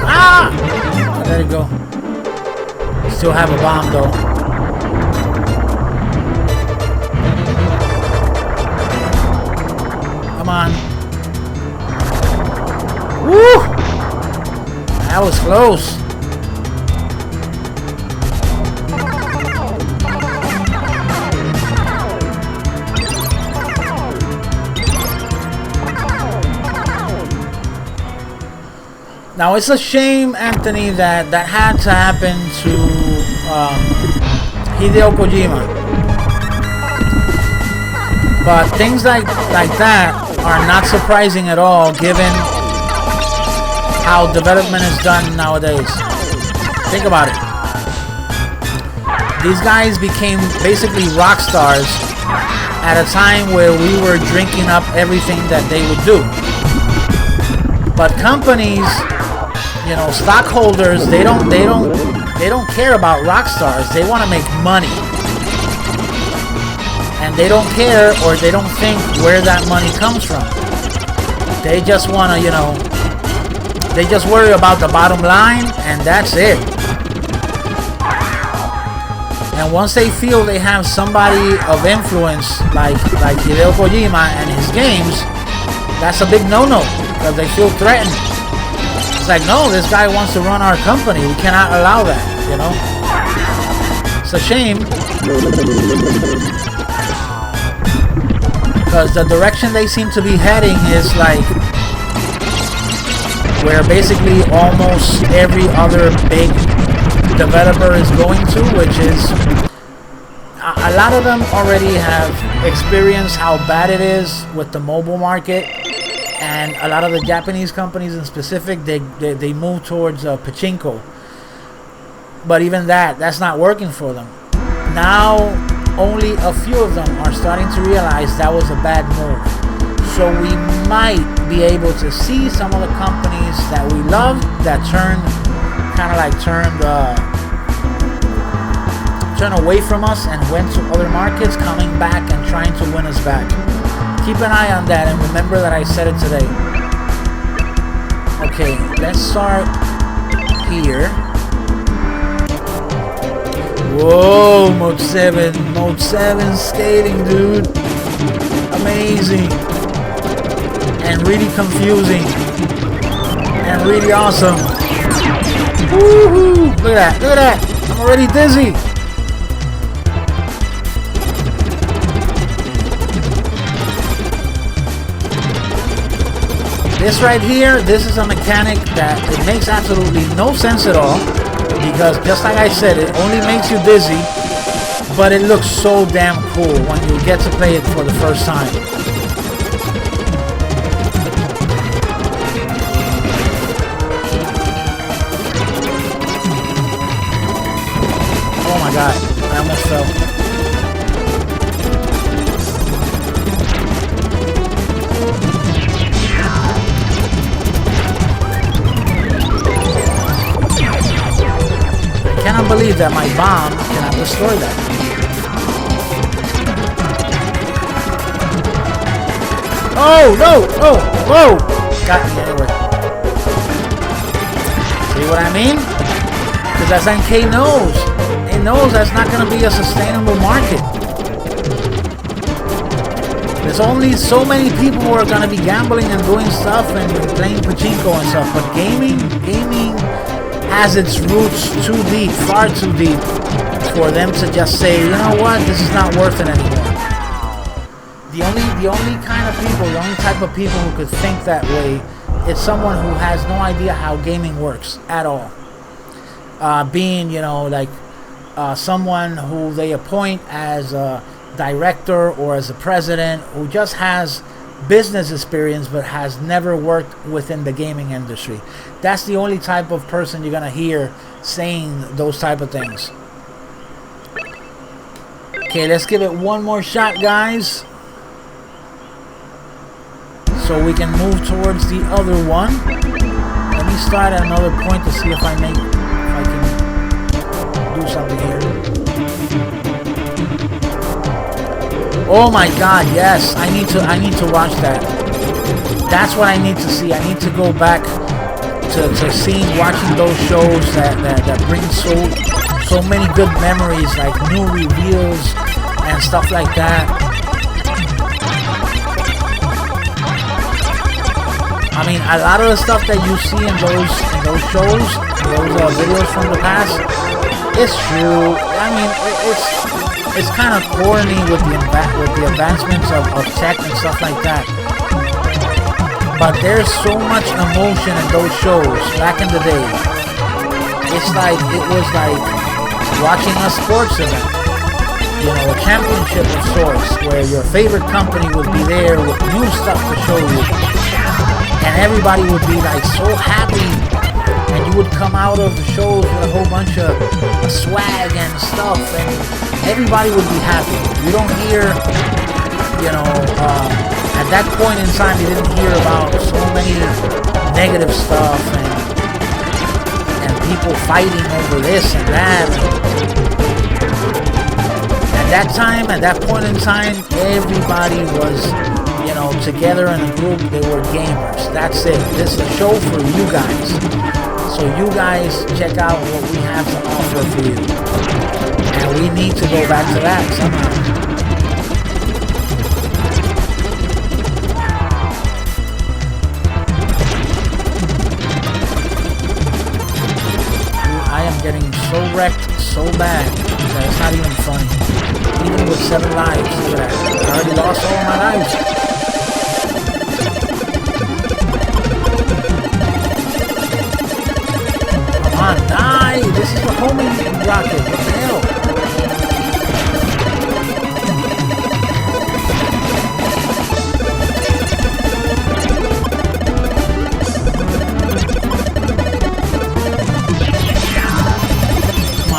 Ah! There you go. Still have a bomb though. Come on. Woo! That was close. Now it's a shame, Anthony, that had to happen to Hideo Kojima. But things like that are not surprising at all, given how development is done nowadays. Think about it. These guys became basically rock stars at a time where we were drinking up everything that they would do. But companies, you know, stockholders, they don't care about rock stars. They want to make money, and they don't care, or they don't think where that money comes from. They just want to, you know, they just worry about the bottom line, and that's it. And once they feel they have somebody of influence like Hideo Kojima and his games, that's a big no-no, because they feel threatened. It's like, no, this guy wants to run our company. We cannot allow that, you know? It's a shame. Because the direction they seem to be heading is like where basically almost every other big developer is going to, which is a lot of them already have experienced how bad it is with the mobile market. And a lot of the Japanese companies in specific, they move towards pachinko. But even that's not working for them. Now, only a few of them are starting to realize that was a bad move. So we might be able to see some of the companies that we love that turned away from us and went to other markets, coming back and trying to win us back. Keep an eye on that, and remember that I said it today. Okay, let's start here. Whoa, Mode 7 skating, dude. Amazing. And really confusing. And really awesome. Woohoo! Look at that. I'm already dizzy. This right here, this is a mechanic that it makes absolutely no sense at all, because just like I said, it only makes you dizzy, but it looks so damn cool when you get to play it for the first time. Oh my god, I almost fell. I cannot believe that my bomb cannot destroy that. Oh, no! Oh, whoa! Got me anyway. See what I mean? Because as NK knows, it knows that's not going to be a sustainable market. There's only so many people who are going to be gambling and doing stuff and playing pachinko and stuff, but gaming has its roots too deep, far too deep, for them to just say, you know what, this is not worth it anymore. The only kind of people, the only type of people who could think that way, it's someone who has no idea how gaming works at all. Being, you know, like someone who they appoint as a director or as a president, who just has business experience but has never worked within the gaming industry. That's the only type of person you're gonna hear saying those type of things. Okay, let's give it one more shot, guys, so we can move towards the other one. Let me start at another point to see if I can do something here. Oh my god, yes, I need to watch that. That's what I need to see. I need to go back to seeing, watching those shows that bring so many good memories, like new reveals and stuff like that. I mean, a lot of the stuff that you see in those shows, those videos from the past, it's true. I mean, it's kind of corny with the advancements of tech and stuff like that. But there's so much emotion in those shows back in the day. It was like watching a sports event. You know, a championship of sorts, where your favorite company would be there with new stuff to show you. And everybody would be like so happy. And you would come out of the shows with a whole bunch of swag and stuff. And everybody would be happy. You don't hear, you know, at that point in time, you didn't hear about so many negative stuff and people fighting over this and that. At that time, at that point in time, everybody was, you know, together in a group. They were gamers. That's it. This is a show for you guys. So you guys check out what we have to offer for you. And we need to go back to that somehow. Getting so wrecked so bad that it's not even funny. Even with 7 lives, look at that. I already lost all my lives. Come on, die! This is the homing rocket. What the hell?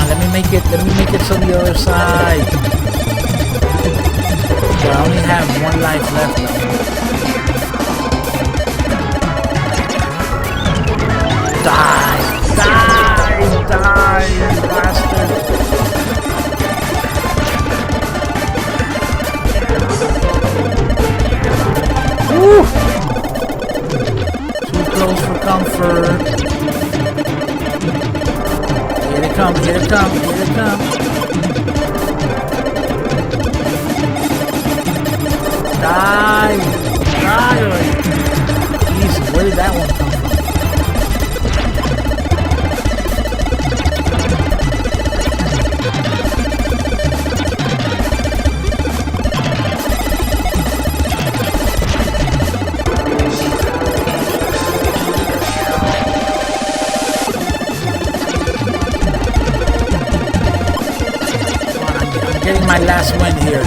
Let me make it to the other side. But I only have 1 life left now. Die! Die! Die, you bastard! Woo! Too close for comfort. Here they come, here they come, here they come. Die! Die already! Easy, where did that one come from? My last win here.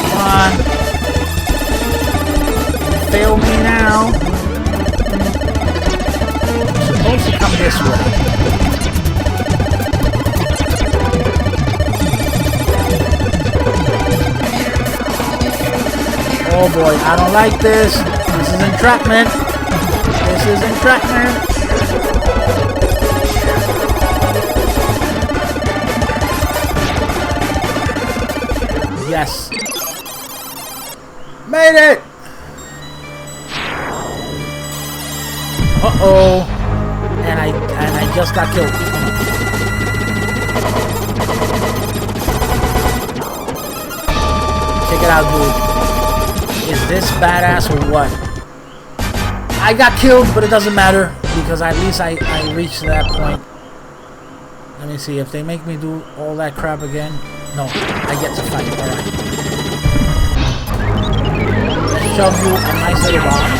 Come on. Fail me now. I'm supposed to come this way. Oh boy, I don't like this. This is entrapment. This is entrapment. Yes. Made it! Uh-oh. And I just got killed. Check it out, dude. Is this badass or what? I got killed, but it doesn't matter because at least I reached that point. Let me see if they make me do all that crap again. No, I get to fight. Alright. Shove you a nice little bomb.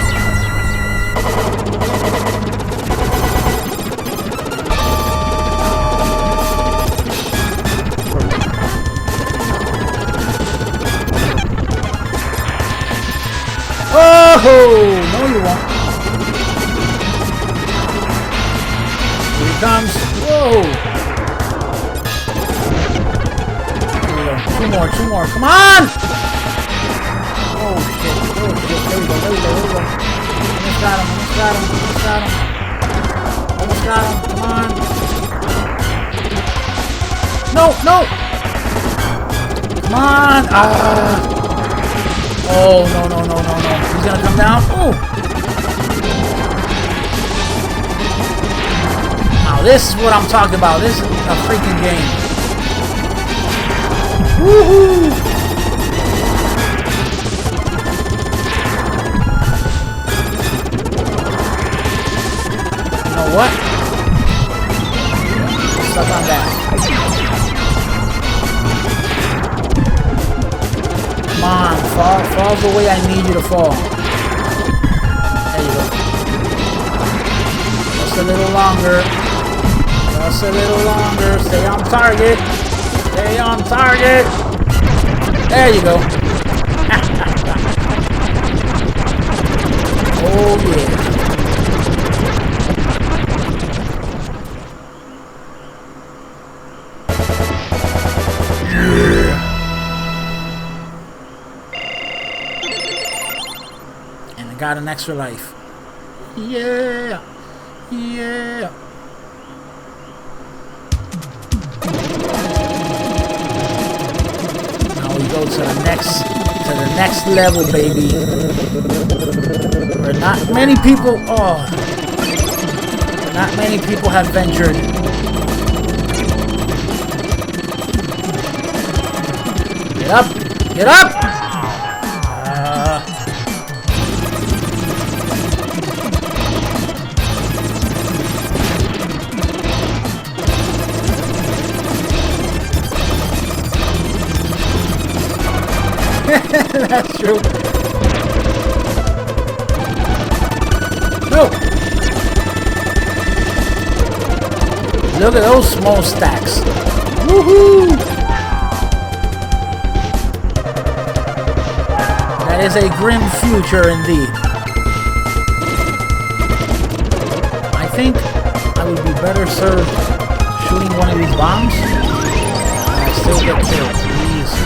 Oh! No, you won't. Here he comes. Whoa! Two more, come on! Oh shit, there we go. Almost got him, come on. No! Come on! Ah! Oh, no, no, no, no, no. He's gonna come down. Oh! Now, this is what I'm talking about. This is a freaking game. Woohoo! You know what? Stuck on that. Come on, fall the way I need you to fall. There you go. Just a little longer. Just a little longer. Stay on target. Stay on target. There you go. Oh yeah. Got an extra life. Yeah. Yeah. Now we go to the next level, baby. Where not many people not many people have ventured. Get up! Get up! That's true. No. Look at those small stacks. Woohoo! That is a grim future indeed. I think I would be better served shooting one of these bombs. And I still get killed. Jesus.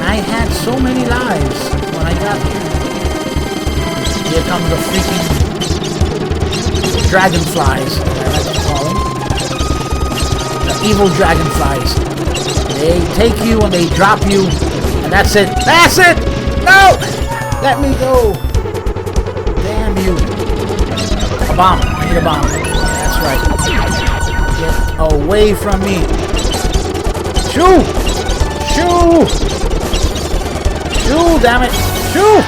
I had so many lives when I got here. Here come the freaking dragonflies, I like to call them. The evil dragonflies. They take you and they drop you, and that's it. That's it! No! Let me go! Damn you. A bomb. I need a bomb. That's right. Get away from me. Shoo! Shoo! Shoo, damn it! Shoo!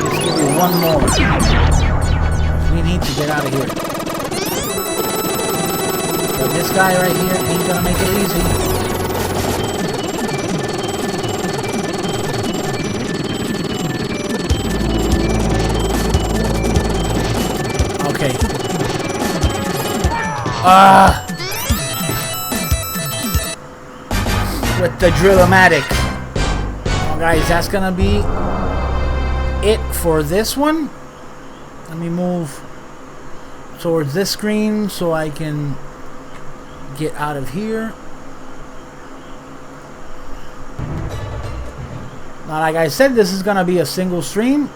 Let's give you one more. We need to get out of here. But this guy right here ain't gonna make it easy. Okay. With the drill-o-matic. Well, guys, that's gonna be it for this one. Let me move towards this screen so I can get out of here. Now, like I said, this is gonna be a single stream,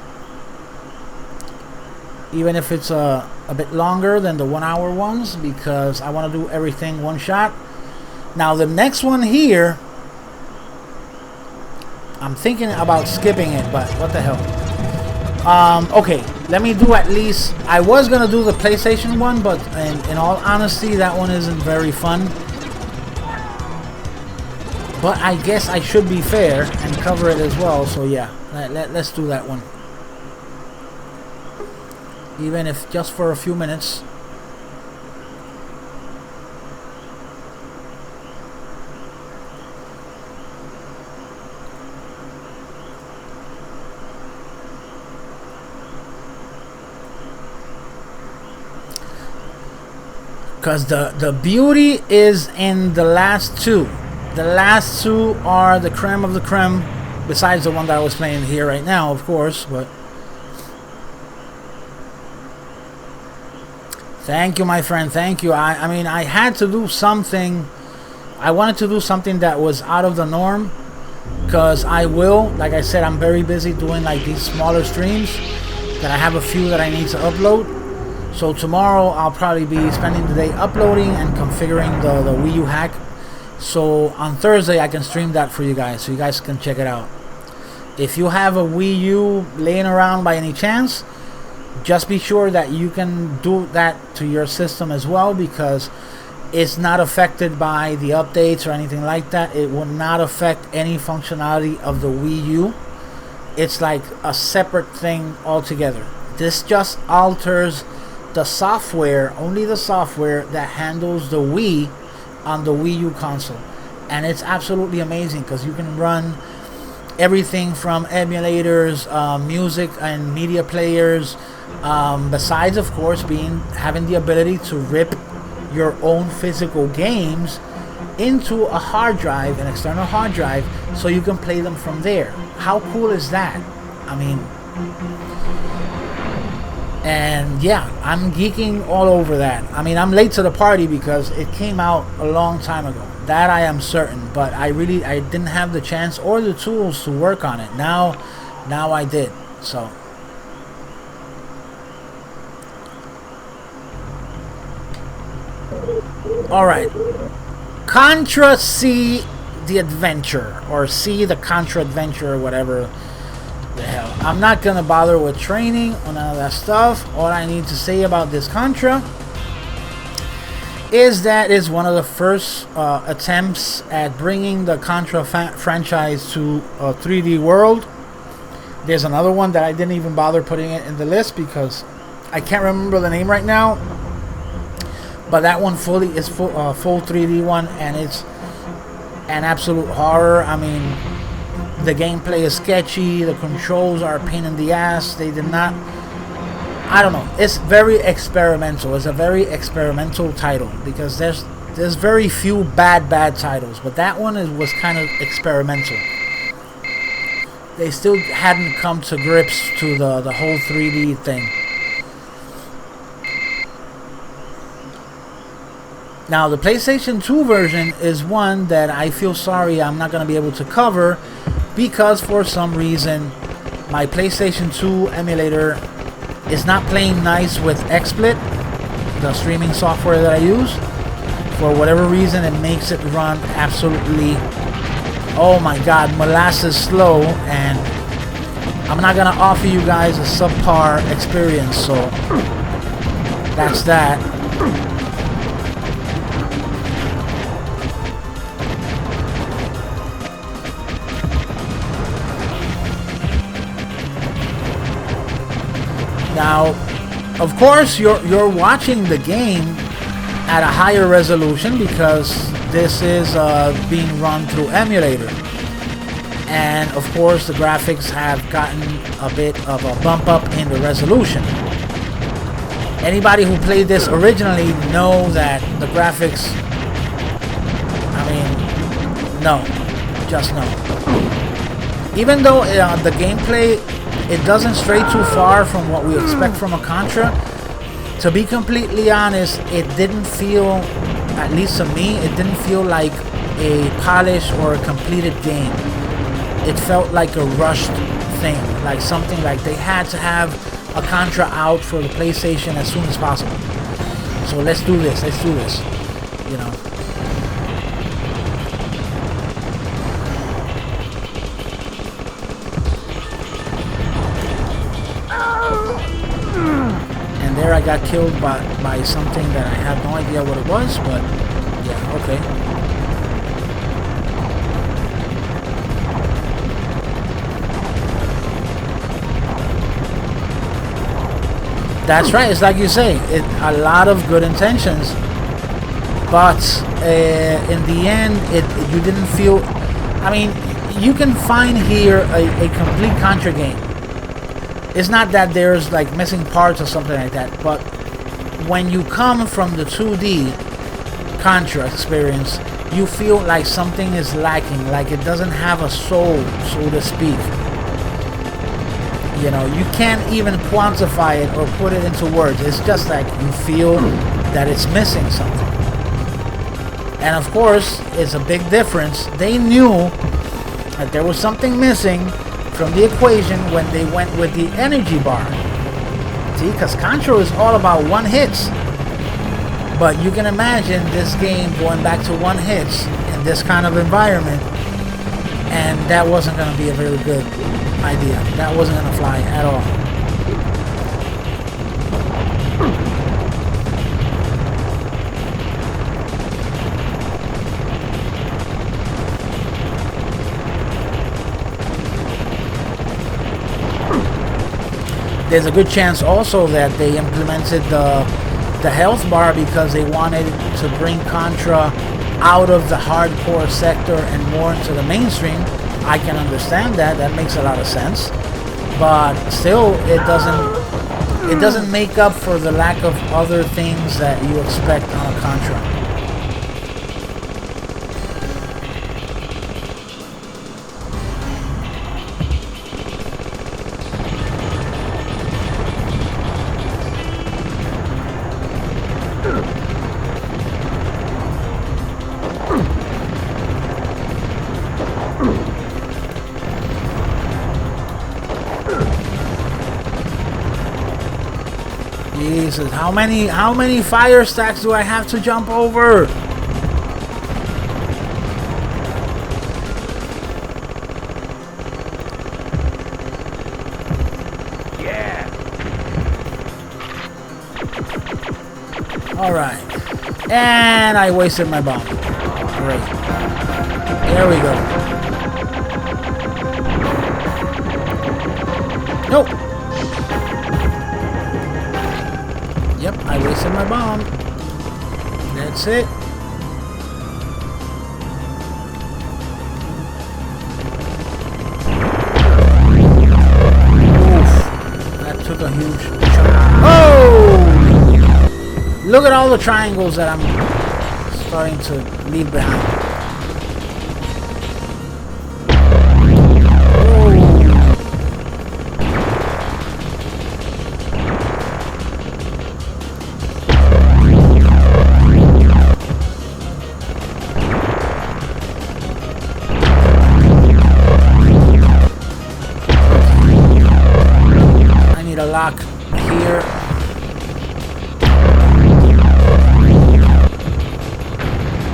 even if it's a bit longer than the 1 hour ones, because I want to do everything one shot. Now the next one here, I'm thinking about skipping it, but what the hell. Okay, let me do at least, I was gonna do the PlayStation one, but in all honesty, that one isn't very fun. But I guess I should be fair and cover it as well, so yeah, let's do that one. Even if just for a few minutes. Because the beauty is in the last two. The last two are the creme of the creme, besides the one that I was playing here right now, of course. But thank you, my friend. Thank you. I mean, I had to do something. I wanted to do something that was out of the norm, because I will, like I said, I'm very busy doing like these smaller streams, that I have a few that I need to upload. So tomorrow I'll probably be spending the day uploading and configuring the Wii U hack. So on Thursday I can stream that for you guys, so you guys can check it out. If you have a Wii U laying around by any chance, just be sure that you can do that to your system as well, because it's not affected by the updates or anything like that. It will not affect any functionality of the Wii U. It's like a separate thing altogether. This just alters the software, only the software that handles the Wii on the Wii U console. And it's absolutely amazing because you can run everything from emulators, music and media players, besides of course having the ability to rip your own physical games into a hard drive, an external hard drive, so you can play them from there. How cool is that? I mean, and yeah, I'm geeking all over that. I mean, I'm late to the party because it came out a long time ago. That I am certain, but I didn't have the chance or the tools to work on it. Now I did. So alright, Contra C the Adventure, or C the Contra Adventure, or whatever the hell. I'm not gonna bother with training or none of that stuff. All I need to say about this Contra is that it's one of the first attempts at bringing the Contra franchise to a 3D world. There's another one that I didn't even bother putting it in the list because I can't remember the name right now. But that one fully is full 3D one, and it's an absolute horror. I mean, the gameplay is sketchy, the controls are a pain in the ass. They did not, I don't know, it's very experimental. It's a very experimental title because there's very few bad titles, but that one was kind of experimental. They still hadn't come to grips to the whole 3D thing. Now, the PlayStation 2 version is one that I feel sorry I'm not going to be able to cover because for some reason my PlayStation 2 emulator is not playing nice with XSplit, the streaming software that I use. For whatever reason, it makes it run absolutely, oh my god, molasses slow, and I'm not going to offer you guys a subpar experience, so that's that. Now, of course, you're watching the game at a higher resolution because this is being run through emulator, and of course the graphics have gotten a bit of a bump up in the resolution. Anybody who played this originally know that the graphics, I mean, no, just no. Even though the gameplay, it doesn't stray too far from what we expect from a Contra. To be completely honest, it didn't feel, at least to me, it didn't feel like a polished or a completed game. It felt like a rushed thing, like something like they had to have a Contra out for the PlayStation as soon as possible. So let's do this, you know. There I got killed by something that I have no idea what it was, but yeah, okay. That's right, it's like you say, a lot of good intentions, but in the end, you didn't feel, I mean, you can find here a complete Contra game. It's not that there's like missing parts or something like that, but when you come from the 2D Contra experience, you feel like something is lacking, like it doesn't have a soul, so to speak. You know, you can't even quantify it or put it into words. It's just like you feel that it's missing something. And of course, it's a big difference. They knew that there was something missing from the equation when they went with the energy bar. RCT, because Contra is all about one hits. But you can imagine this game going back to one hits in this kind of environment, and that wasn't going to be a very good idea. That wasn't going to fly at all. There's a good chance also that they implemented the health bar because they wanted to bring Contra out of the hardcore sector and more into the mainstream. I can understand that. That makes a lot of sense. But still, it doesn't make up for the lack of other things that you expect on a Contra. Jesus, how many fire stacks do I have to jump over? Yeah. All right, and I wasted my bomb. Great. There we go. Nope. Yep, I wasted my bomb. That's it. Oof. That took a huge chunk. Oh! Look at all the triangles that I'm starting to leave behind. Lock here.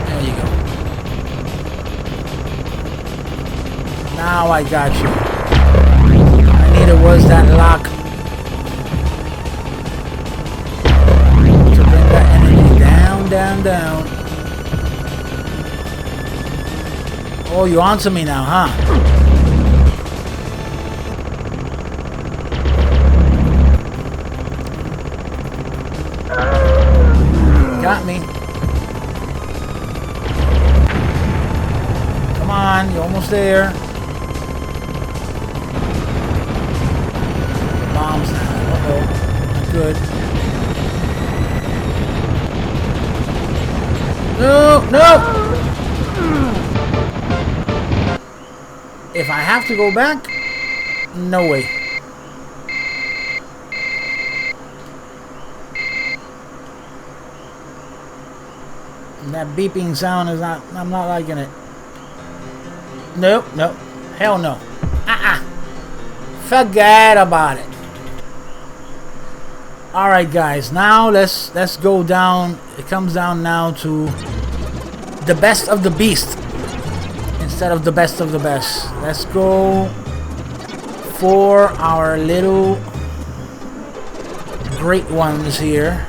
There you go. Now I got you. I needed was that lock to bring that energy down, down, down. Oh, you onto me now, huh? Got me. Come on, you're almost there. Bombs now. Uh-oh. Not good. No, no! If I have to go back, no way. That beeping sound is not, I'm not liking it. Nope, nope. Hell no. Forget about it. Alright guys, now let's go down. It comes down now to the best of the beast instead of the best of the best. Let's go for our little great ones here.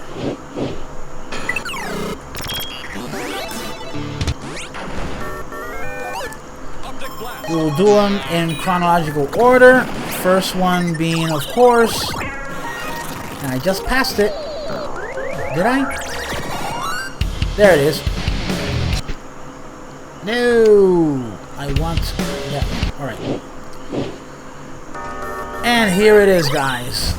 We'll do them in chronological order. First one being, of course, and I just passed it. Did I? There it is. No, I want that. All right. And here it is, guys.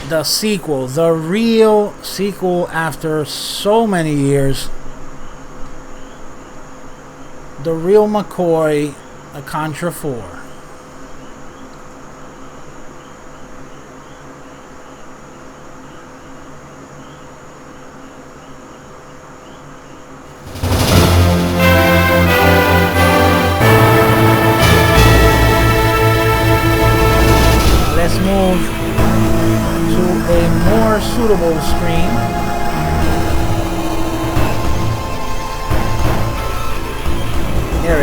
The sequel, the real sequel after so many years. The real McCoy. A Contra 4. Let's move to a more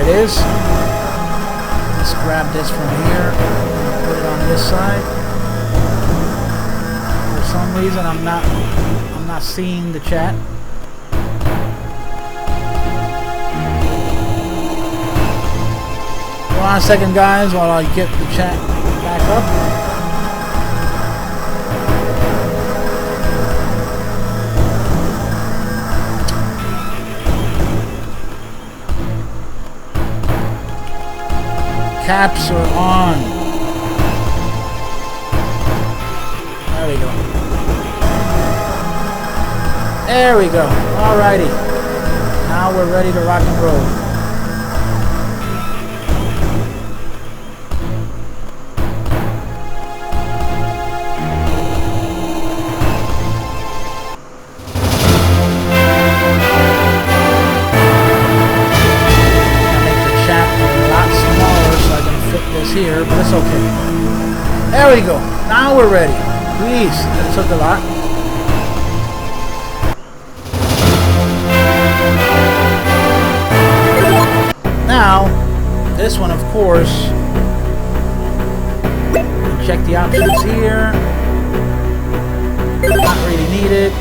it is. Let's grab this from here and put it on this side. For some reason I'm not seeing the chat. Hold on a second, guys, while I get the chat back up. Caps are on. There we go. There we go. Alrighty. Now we're ready to rock and roll. Here, but it's okay. There we go. Now we're ready. Please, that took a lot. Now, this one, of course, check the options here. Not really needed.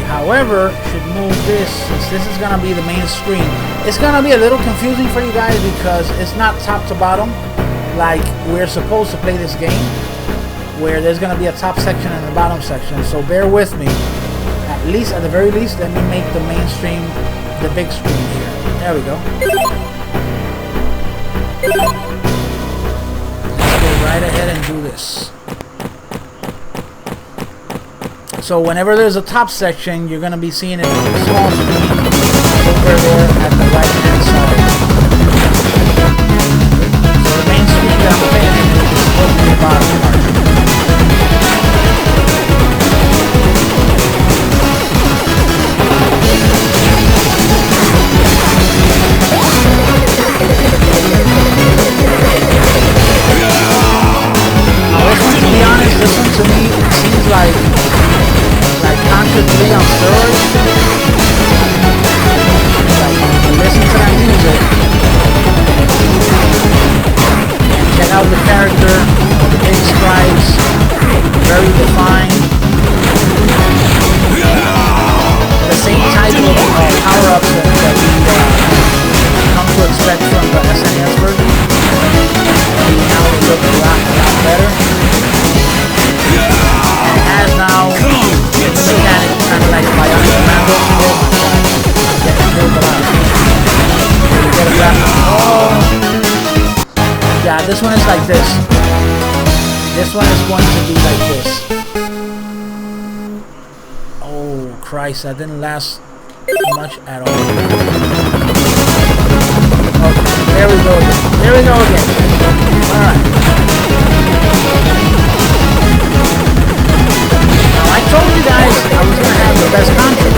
However, should move this since this is gonna be the main screen. It's gonna be a little confusing for you guys because it's not top to bottom like we're supposed to play this game, where there's gonna be a top section and a bottom section. So bear with me. At the very least, let me make the main stream the big screen here. There we go. Let's go right ahead and do this. So whenever there's a top section, you're going to be seeing it on the small screen over there at the right hand side. So the main screen that I'm playing in is supposed to be the bottom part. Now this one, to be honest, this one to me seems like Contra 3 on steroids. Like, listen to that music. Check out the character, the big stripes, very defined. The same type of power-ups that we come to expect from the SNES version. Now they look a lot better. And has now mechanic kind of like my own commando. Oh my god, I'm getting killed a lot. Really get it back. Oh, yeah, this one is like this. This one is going to be like this. Oh Christ, that didn't last much at all. Okay, there we go again. There we go again. Alright. I told you guys I was going to have the best Contra.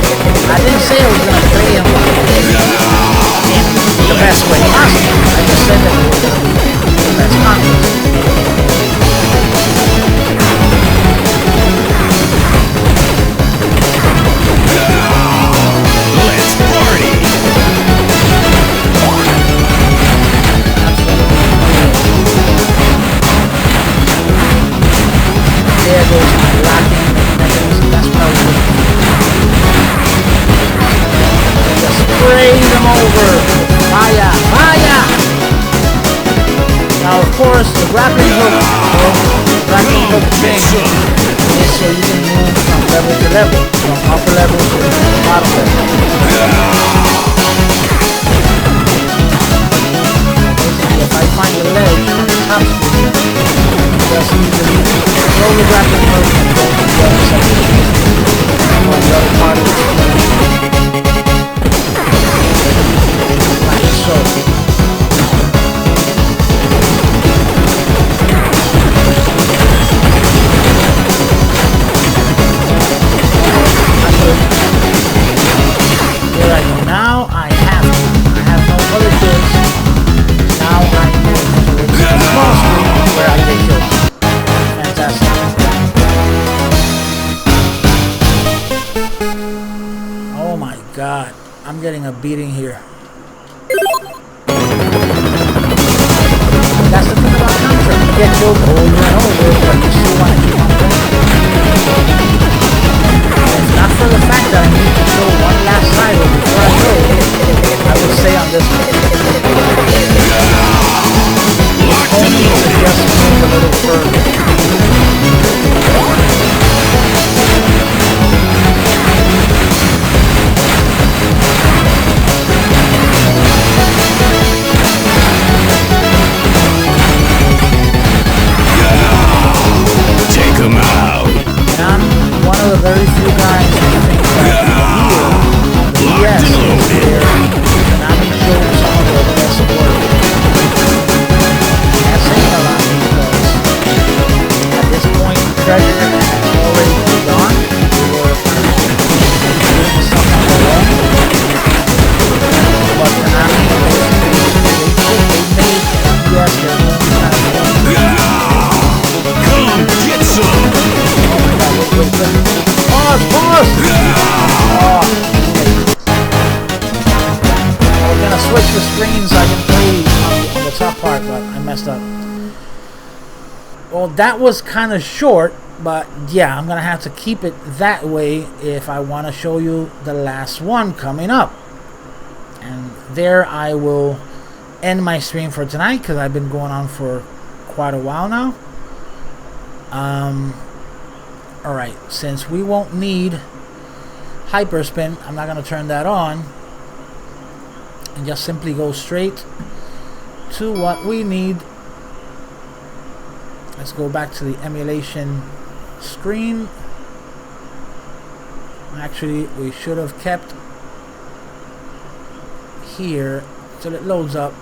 I didn't say I was going to play him in the best way possible. I just said that it was going to be the best Contra. Let's party! There goes my locking. That's what I was doing. Just spray them over. Fire! Fire! Now, of course, the grappling hook thing is so you can move from level to level, from upper level to bottom level. If I find the ledge on the top screen, just easily throw the grappling hook and go to the other section. Or the other part of the screen. Like so. Here I go. Now I have no other choice. Now I move to the small screen where I get killed. Fantastic. Oh my god. I'm getting a beating here. get killed over and over, but you still want to keep on playing. If not for the fact that I need to kill one last title before I go, I would stay on this one. Only to just move a little further. Take him out. And I'm one of the very few guys who think that yes, Konami showed some of the best work. That's saying a lot because at this point, Treasure had already moved on. We were kind of doing stuff on their own. But Konami basically they made yes, their own kind of thing. Come get some. Oh my god, wait. Pause! Oh, we're gonna switch the screens so I can play on the top part, but I messed up. Well, that was kind of short, but yeah, I'm gonna have to keep it that way if I want to show you the last one coming up. And there I will end my stream for tonight because I've been going on for quite a while now. Alright, since we won't need hyperspin, I'm not going to turn that on and just simply go straight to what we need. Let's go back to the emulation screen. Actually, we should have kept here till it loads up.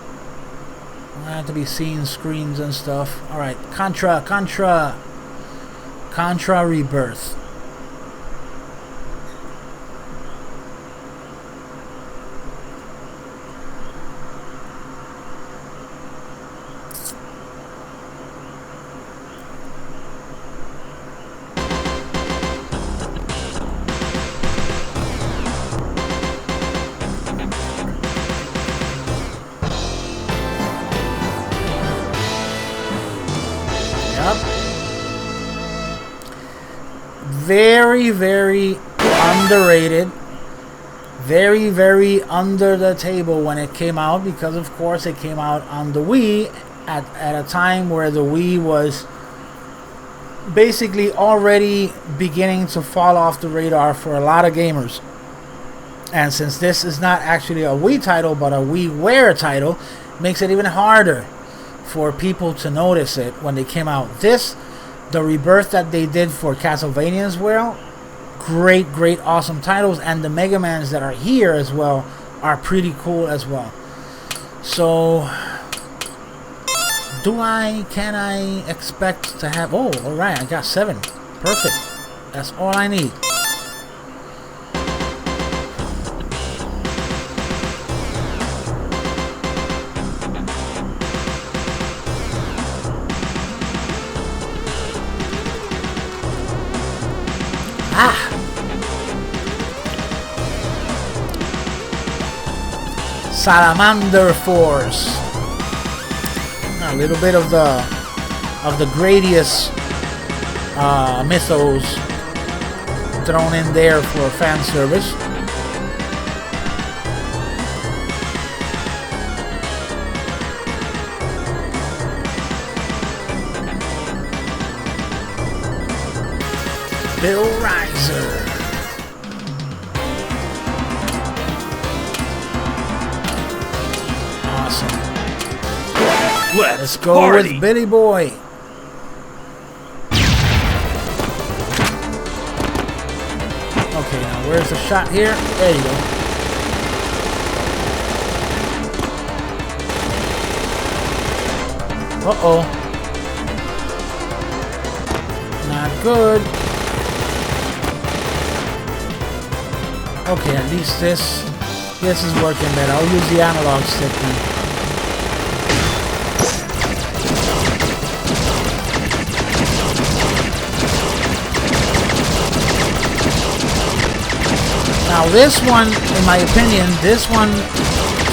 I have to be seeing screens and stuff. Alright, Contra Rebirth. Very underrated, very under the table when it came out, because of course it came out on the Wii at a time where the Wii was basically already beginning to fall off the radar for a lot of gamers. And since this is not actually a Wii title but a WiiWare title, it makes it even harder for people to notice it when they came out. The rebirth that they did for Castlevania as well, great awesome titles, and the Mega Mans that are here as well are pretty cool as well. So can I expect to have, oh alright, I got 7, perfect, that's all I need. Salamander Force. A little bit of the Gradius mythos thrown in there for fan service. Bill Riser. Awesome. Let's go party with Billy Boy. Okay, now where's the shot here? There you go. Uh-oh. Not good. Okay, at least this is working better. I'll use the analog stick then. Now this one, in my opinion, this one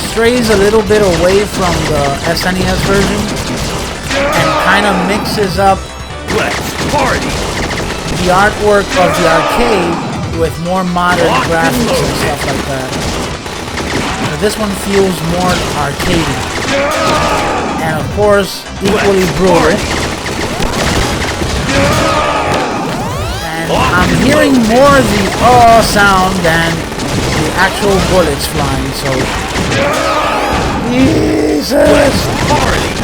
strays a little bit away from the SNES version and kind of mixes up Let's party. the artwork of the arcade with more modern graphics and stuff like that. But this one feels more arcadey. And of course, equally brutal. And I'm hearing more the sound than the actual bullets flying, so... Jesus! Party.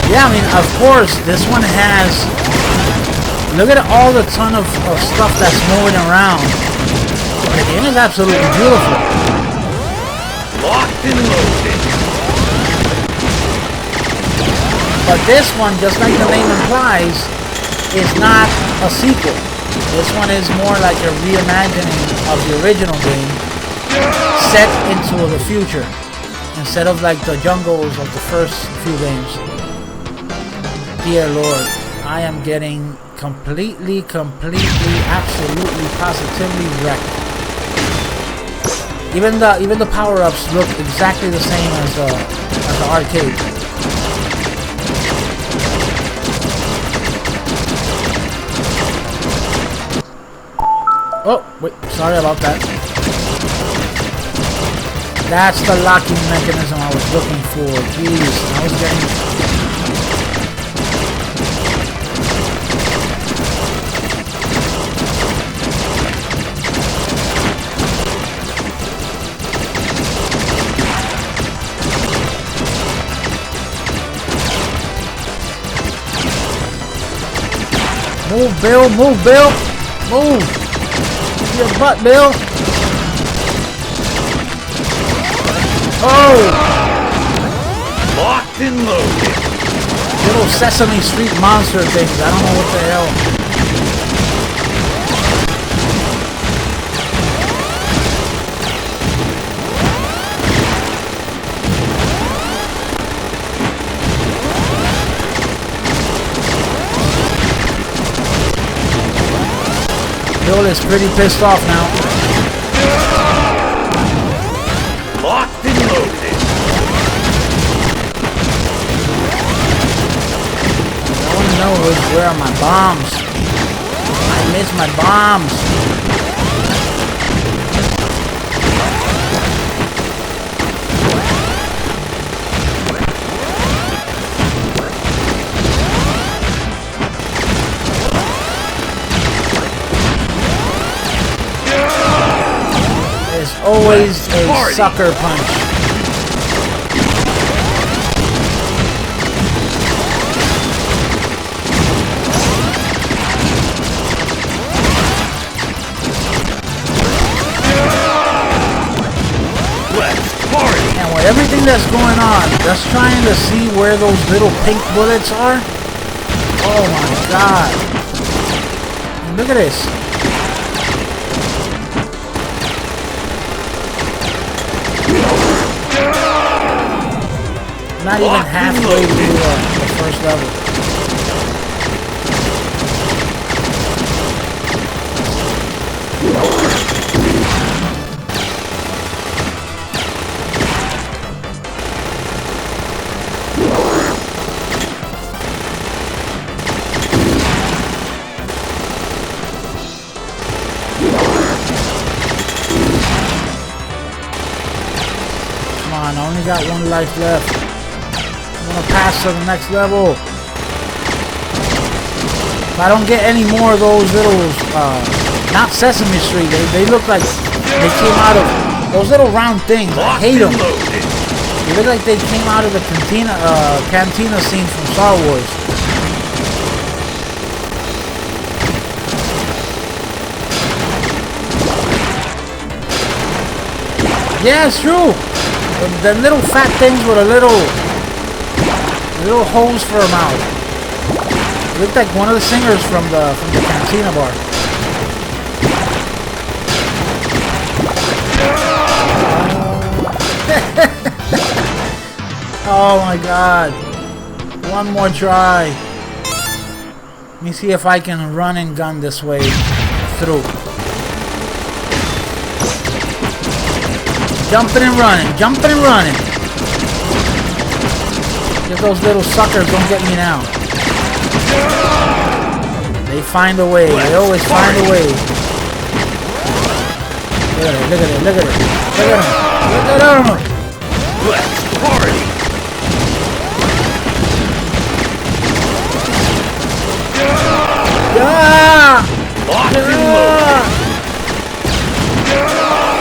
Yeah, I mean, of course, this one has... Look at all the ton of stuff that's moving around. The game is absolutely beautiful. Locked and loaded. But this one, just like the name implies, is not a sequel. This one is more like a reimagining of the original game set into the future, instead of like the jungles of the first few games. Dear Lord, I am getting completely, absolutely, positively wrecked. Even the power-ups look exactly the same as the arcade. Oh, wait, sorry about that. That's the locking mechanism I was looking for. Jeez, I was getting... Move, Bill! Move, Bill! Move! Move your butt, Bill! Oh! Locked and loaded. Little Sesame Street monster things. I don't know what the hell. Bill is pretty pissed off now. Locked and loaded. I want to know where are my bombs. I miss my bombs. Always a sucker punch. Let's party. And with everything that's going on, just trying to see where those little pink bullets are. Oh my god. And look at this. Not even halfway through the first level. Come on, I only got one life left. I'm gonna pass to the next level. If I don't get any more of those little, not Sesame Street, they look like they came out of, those little round things, I hate them. They look like they came out of the cantina scene from Star Wars. Yeah, it's true. The little fat things with a little hose for a mouth. It looked like one of the singers from the cantina bar. Oh my god. One more try. Let me see if I can run and gun this way through. Jumping and running, jumping and running. If those little suckers don't get me now. They find a way. They always find a way. Look at it, look at it, look at it. Look at him. Look at him. Let's party! Yeah! Locked and loaded!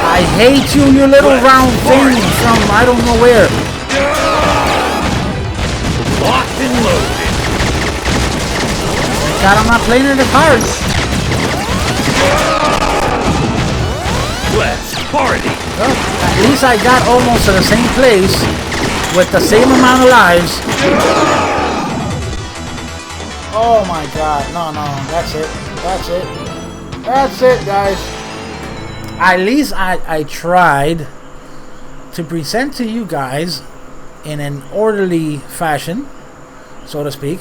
I hate you, you little round thing from I don't know where. Locked and loaded! God, I'm not playing in the cards. Let's party! Well, at least I got almost to the same place with the same amount of lives. Oh my god, no, that's it. That's it. That's it, guys. At least I tried to present to you guys in an orderly fashion, so to speak.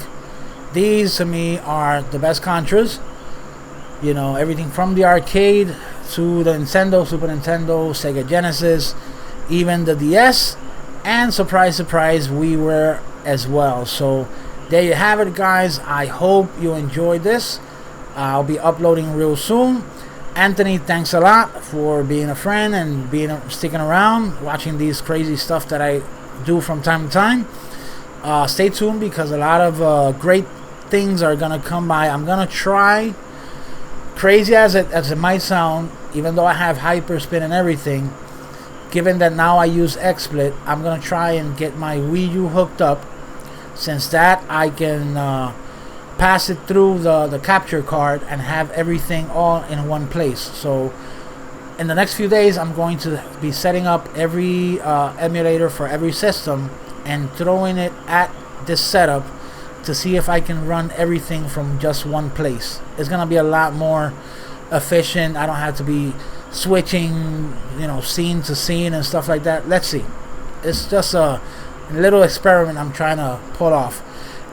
These to me are the best Contras. You know, everything from the arcade to the Nintendo, Super Nintendo, Sega Genesis, even the DS, and surprise, surprise, WiiWare as well. So there you have it, guys. I hope you enjoyed this. I'll be uploading real soon. Anthony, thanks a lot for being a friend and sticking around, watching these crazy stuff that I do from time to time. Stay tuned because a lot of great things are gonna come by. I'm gonna try, crazy as it might sound, even though I have hyperspin and everything, given that now I use XSplit, I'm gonna try and get my Wii U hooked up. Since that, I can pass it through the capture card and have everything all in one place. So in the next few days, I'm going to be setting up every emulator for every system and throwing it at this setup to see if I can run everything from just one place. It's gonna be a lot more efficient. I don't have to be switching, you know, scene to scene and stuff like that. Let's see. It's just a little experiment I'm trying to pull off.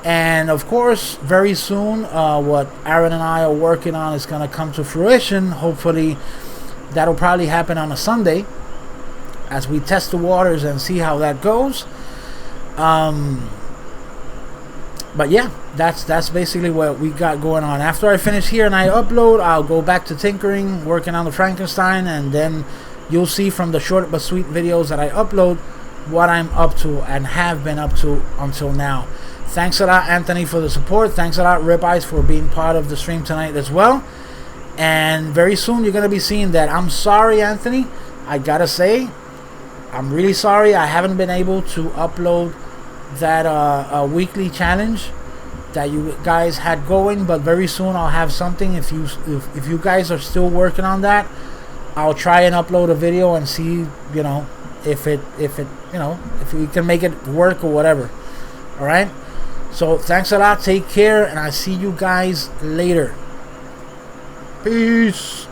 And of course, very soon, what Aaron and I are working on is gonna come to fruition. Hopefully that'll probably happen on a Sunday as we test the waters and see how that goes. But yeah, that's basically what we got going on. After I finish here and I upload, I'll go back to tinkering, working on the Frankenstein, and then you'll see from the short but sweet videos that I upload what I'm up to and have been up to until now. Thanks a lot, Anthony, for the support. Thanks a lot, Rip Eyes, for being part of the stream tonight as well. And very soon you're gonna be seeing that. I'm sorry, Anthony, I gotta say I'm really sorry I haven't been able to upload that weekly challenge that you guys had going, but very soon I'll have something. If you guys are still working on that, I'll try and upload a video and see, you know, if we can make it work or whatever. All right, so thanks a lot, take care, and I'll see you guys later. Peace.